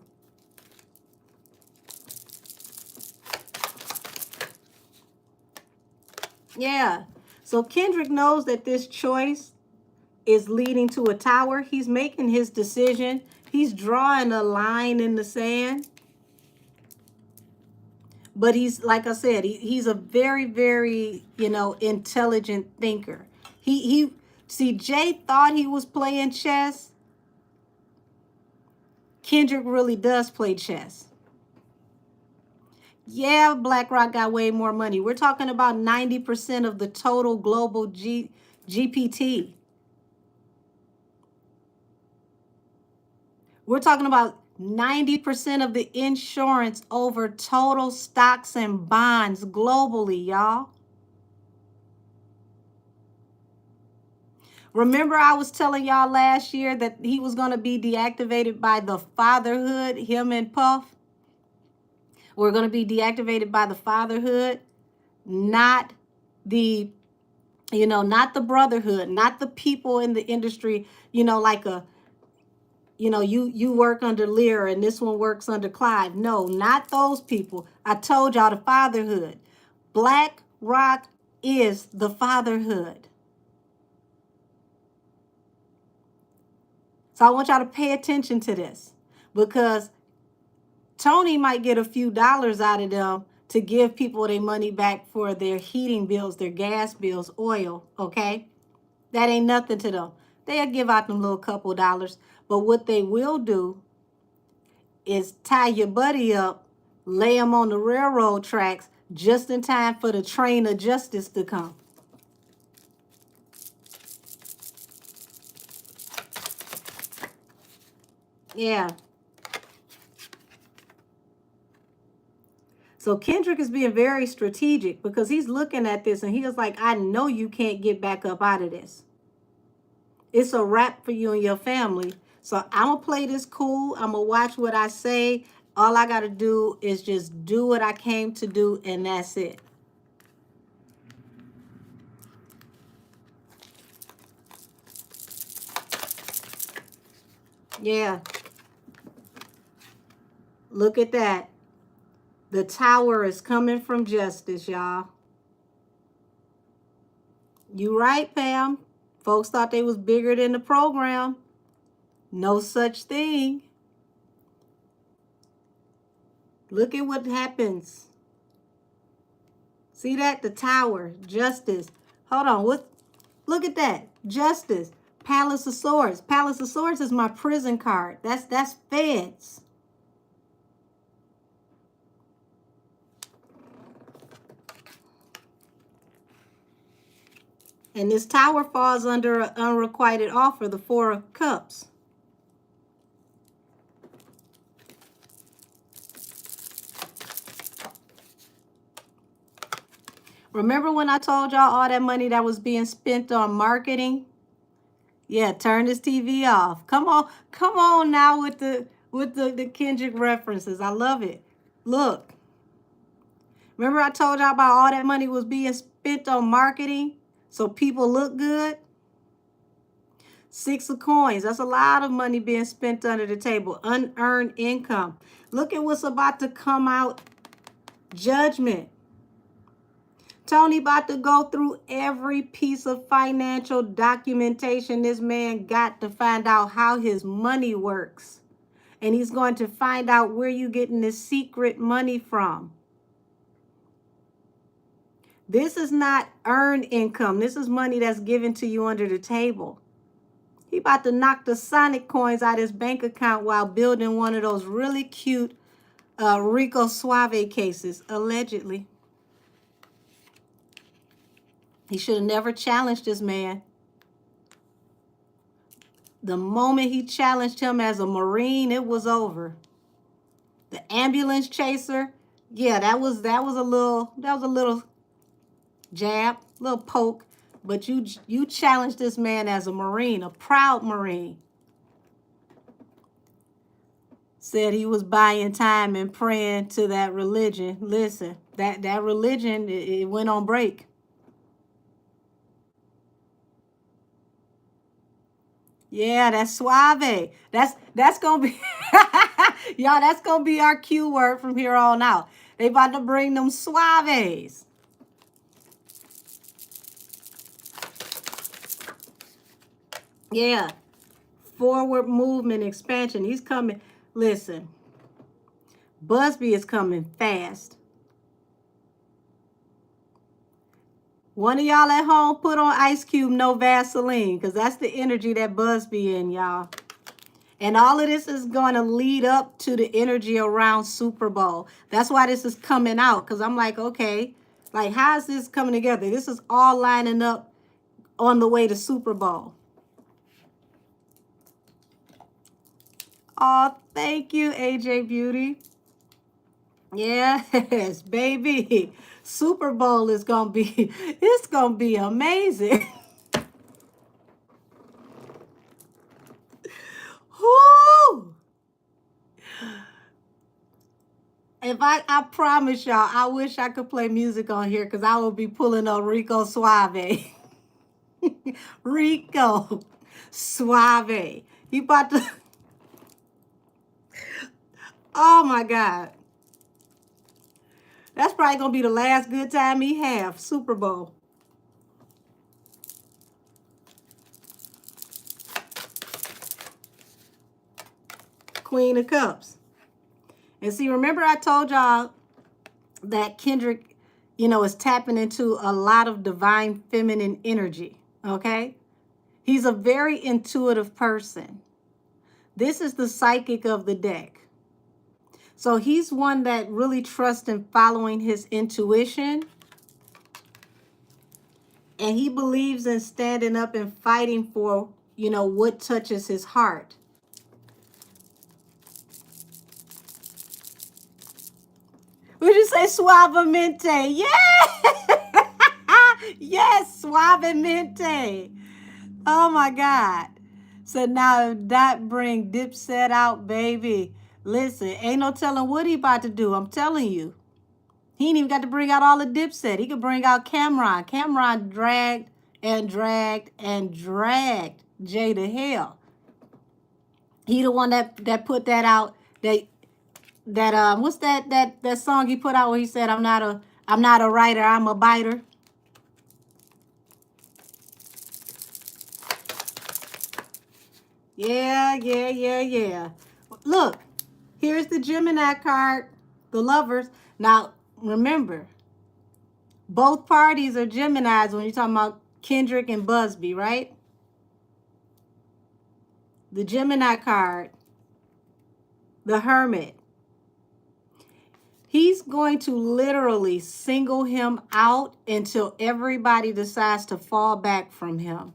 Yeah. So Kendrick knows that this choice is leading to a tower. He's making his decision. He's drawing a line in the sand. But he's, like I said, he's a very, very, intelligent thinker. See, Jay thought he was playing chess. Kendrick really does play chess. Yeah, BlackRock got way more money. We're talking about 90% of the total global GPT. We're talking about 90% of the insurance over total stocks and bonds globally, y'all. Remember I was telling y'all last year that he was going to be deactivated by the fatherhood, him and Puff? We're going to be deactivated by the fatherhood, not the, not the brotherhood, not the people in the industry, like a, you work under Lear and this one works under Clive. No, not those people. I told y'all the fatherhood. BlackRock is the fatherhood. So I want y'all to pay attention to this, because Tony might get a few dollars out of them to give people their money back for their heating bills, their gas bills, oil, okay? That ain't nothing to them. They'll give out them little couple dollars. But what they will do is tie your buddy up, lay him on the railroad tracks just in time for the train of justice to come. Yeah. So Kendrick is being very strategic, because he's looking at this and he was like, I know you can't get back up out of this. It's a wrap for you and your family. So I'm going to play this cool. I'm going to watch what I say. All I got to do is just do what I came to do, and that's it. Yeah. Look at that. The tower is coming from justice, y'all. You right, Pam. Folks thought they was bigger than the program. No such thing. Look at what happens. See that? The tower. Justice. Hold on. What? Look at that. Justice. Palace of Swords. Palace of Swords is my prison card. That's feds. And this tower falls under an unrequited offer, the Four of Cups. Remember when I told y'all all that money that was being spent on marketing? Yeah, turn this TV off. Come on now with the Kendrick references. I love it. Look. Remember I told y'all about all that money was being spent on marketing so people look good? Six of Coins. That's a lot of money being spent under the table. Unearned income. Look at what's about to come out. Judgment. Tony about to go through every piece of financial documentation this man got to find out how his money works. And he's going to find out where you're getting this secret money from. This is not earned income. This is money that's given to you under the table. He about to knock the Sonic coins out of his bank account while building one of those really cute Rico Suave cases, allegedly. He should have never challenged this man. The moment he challenged him as a Marine, it was over. The ambulance chaser, Yeah, that was a little jab, little poke, but you challenged this man as a Marine, a proud Marine. Said he was buying time and praying to that religion. Listen, that religion, it went on break. Yeah, that's suave. That's gonna be y'all. That's gonna be our cue word from here on out. They about to bring them suaves. Yeah, forward movement, expansion. He's coming. Listen, Busby is coming fast. One of y'all at home put on Ice Cube, no Vaseline, because that's the energy that Busby in, y'all. And all of this is going to lead up to the energy around Super Bowl. That's why this is coming out, because I'm like, okay, like, how is this coming together? This is all lining up on the way to Super Bowl. Oh, thank you, AJ Beauty. Yes, baby. Super Bowl is going to be, it's going to be amazing. Whoo! I promise y'all, I wish I could play music on here because I will be pulling on Rico Suave. Rico Suave. He about to, oh my God. That's probably going to be the last good time he have, Super Bowl. Queen of Cups. And see, remember I told y'all that Kendrick, is tapping into a lot of divine feminine energy, okay? He's a very intuitive person. This is the psychic of the deck. So he's one that really trusts in following his intuition. And he believes in standing up and fighting for, what touches his heart. Would you say suavemente? Yeah! Yes, suavemente. Oh my God. So now that bring Dipset out, baby. Listen, ain't no telling what he about to do. I'm telling you. He ain't even got to bring out all the Dipset. He could bring out Cameron. Cameron dragged and dragged and dragged Jay to hell. He the one that put that out. That what's that song he put out where he said I'm not a writer, I'm a biter. Yeah. Look, here's the Gemini card, the lovers. Now, remember, both parties are Geminis when you're talking about Kendrick and Busby, right? The Gemini card, the Hermit. He's going to literally single him out until everybody decides to fall back from him.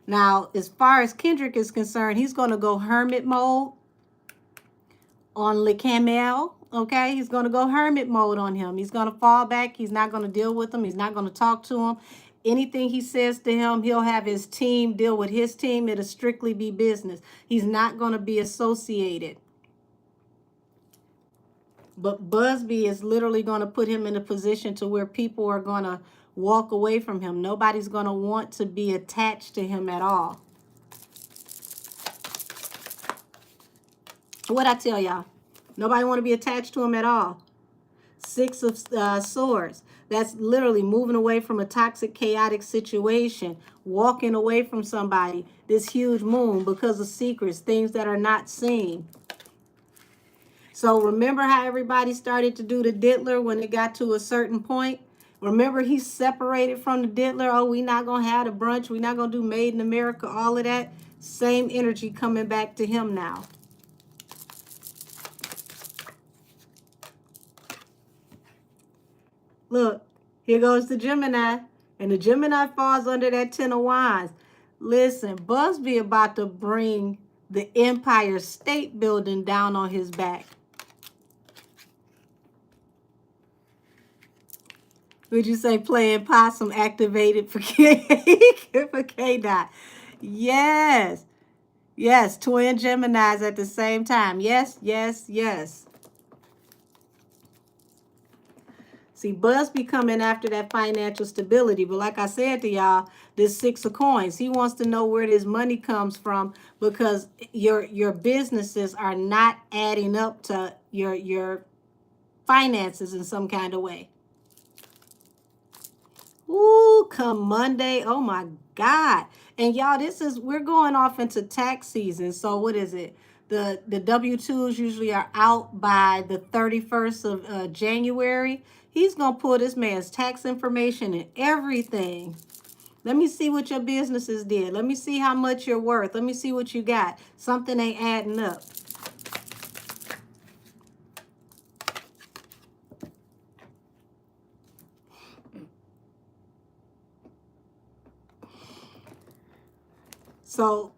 Now, as far as Kendrick is concerned, he's going to go hermit mode on Le Camel. Okay, he's going to go hermit mode on him. He's going to fall back. He's not going to deal with him. He's not going to talk to him. Anything he says to him, he'll have his team deal with his team. It'll strictly be business. He's not going to be associated. But Busby is literally going to put him in a position to where people are going to walk away from him. Nobody's going to want to be attached to him at all. What'd I tell y'all? Nobody want to be attached to him at all. Six of Swords. That's literally moving away from a toxic, chaotic situation. Walking away from somebody. This huge moon because of secrets. Things that are not seen. So remember how everybody started to do the diddler when it got to a certain point? Remember he separated from the diddler. Oh, we not going to have the brunch. We not going to do Made in America. All of that. Same energy coming back to him now. Look, here goes the Gemini. And the Gemini falls under that 10 of Wands. Listen, Busby about to bring the Empire State Building down on his back. Would you say playing possum activated for for K-Dot? Yes. Yes, twin Geminis at the same time. Yes, yes, yes. See, Buzz be coming after that financial stability. But like I said to y'all, this Six of Coins, he wants to know where this money comes from because your businesses are not adding up to your finances in some kind of way. Ooh, come Monday. Oh my God. And y'all, we're going off into tax season. So what is it? The W-2s usually are out by the 31st of January. He's going to pull this man's tax information and everything. Let me see what your businesses did. Let me see how much you're worth. Let me see what you got. Something ain't adding up. So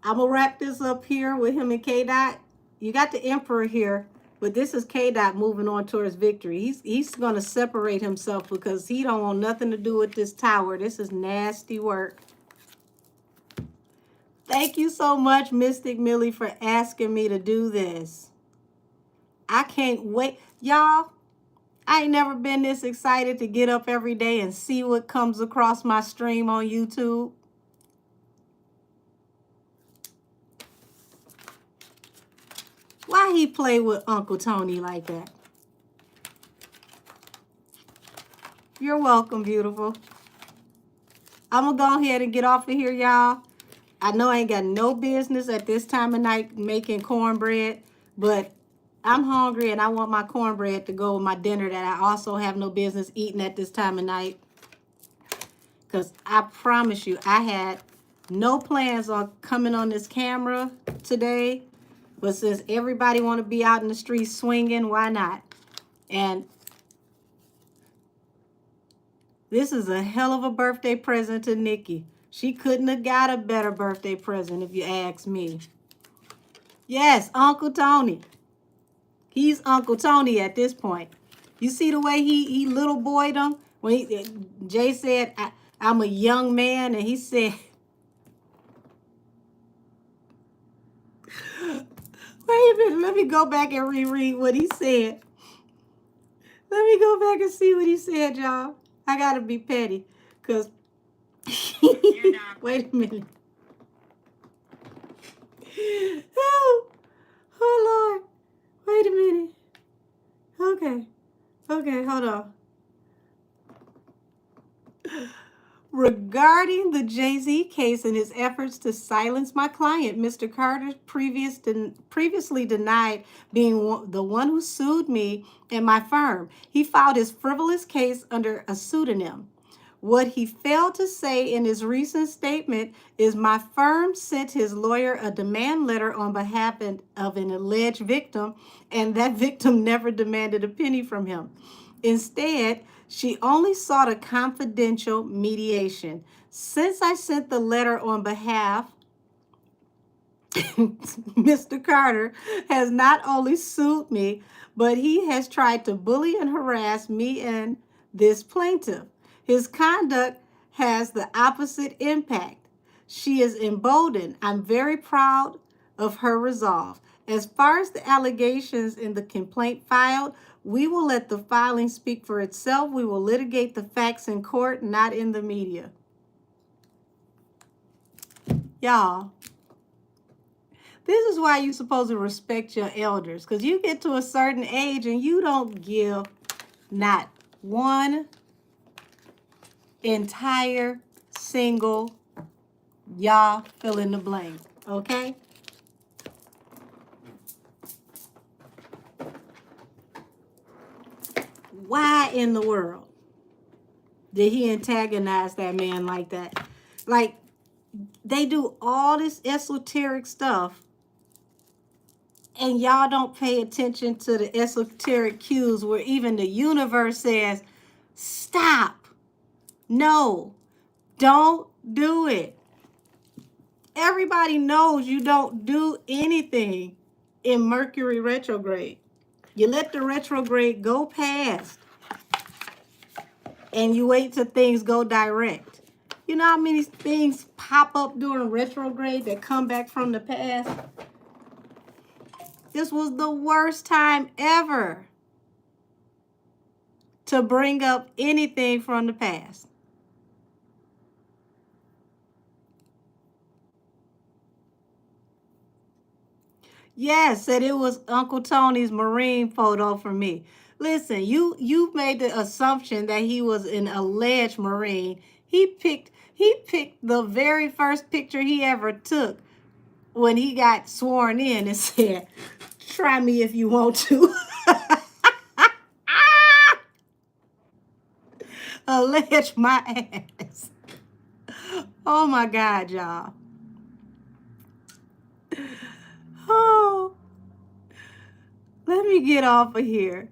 I'm going to wrap this up here with him and K-Dot. You got the Emperor here, but this is K-Dot moving on towards victory. He's going to separate himself because he don't want nothing to do with this tower. This is nasty work. Thank you so much, Mystic Millie, for asking me to do this. I can't wait. Y'all, I ain't never been this excited to get up every day and see what comes across my stream on YouTube. Why he play with Uncle Tony like that? You're welcome, beautiful. I'm going to go ahead and get off of here, y'all. I know I ain't got no business at this time of night making cornbread, but I'm hungry and I want my cornbread to go with my dinner that I also have no business eating at this time of night. Because I promise you, I had no plans on coming on this camera today. But since everybody want to be out in the streets swinging, why not? And this is a hell of a birthday present to Nikki. She couldn't have got a better birthday present if you ask me. Yes, Uncle Tony. He's Uncle Tony at this point. You see the way he little boyed him? When Jay said, I'm a young man, and he said, wait a minute, let me go back and reread what he said. Let me go back and see what he said, y'all. I gotta be petty, because, wait a minute. Oh, Lord. Wait a minute. Okay, hold on. Regarding the Jay-Z case and his efforts to silence my client, Mr. Carter previously denied being the one who sued me and my firm. He filed his frivolous case under a pseudonym. What he failed to say in his recent statement is my firm sent his lawyer a demand letter on behalf of an alleged victim, and that victim never demanded a penny from him. Instead, she only sought a confidential mediation. Since I sent the letter on behalf, Mr. Carter has not only sued me, but he has tried to bully and harass me and this plaintiff. His conduct has the opposite impact. She is emboldened. I'm very proud of her resolve. As far as the allegations in the complaint filed, we will let the filing speak for itself. We will litigate the facts in court, not in the media. Y'all, this is why you're supposed to respect your elders, because you get to a certain age and you don't give not one entire single y'all fill in the blank, okay? Why in the world did he antagonize that man like that? Like, they do all this esoteric stuff and y'all don't pay attention to the esoteric cues where even the universe says, stop. No, don't do it. Everybody knows you don't do anything in Mercury retrograde. You let the retrograde go past and you wait till things go direct. You know how many things pop up during retrograde that come back from the past? This was the worst time ever to bring up anything from the past. Yes, said it was Uncle Tony's Marine photo for me. Listen, you made the assumption that he was an alleged Marine. He picked the very first picture he ever took when he got sworn in and said, "Try me if you want to." Allege my ass. Oh my God, y'all. Oh, let me get off of here.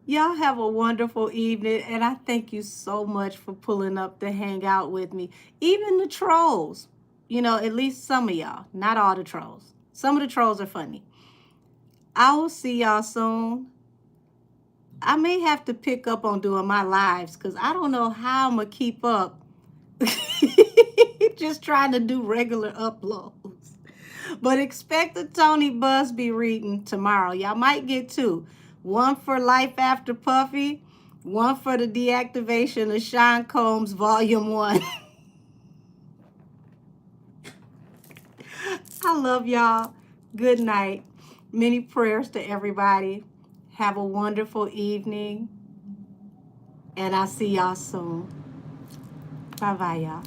Y'all have a wonderful evening, and I thank you so much for pulling up to hang out with me. Even the trolls, at least some of y'all, not all the trolls. Some of the trolls are funny. I will see y'all soon. I may have to pick up on doing my lives because I don't know how I'm going to keep up just trying to do regular uploads. But expect a Tony Busby reading tomorrow. Y'all might get two. One for Life After Puffy, one for the deactivation of Sean Combs Volume 1. I love y'all. Good night. Many prayers to everybody. Have a wonderful evening. And I'll see y'all soon. Bye-bye, y'all.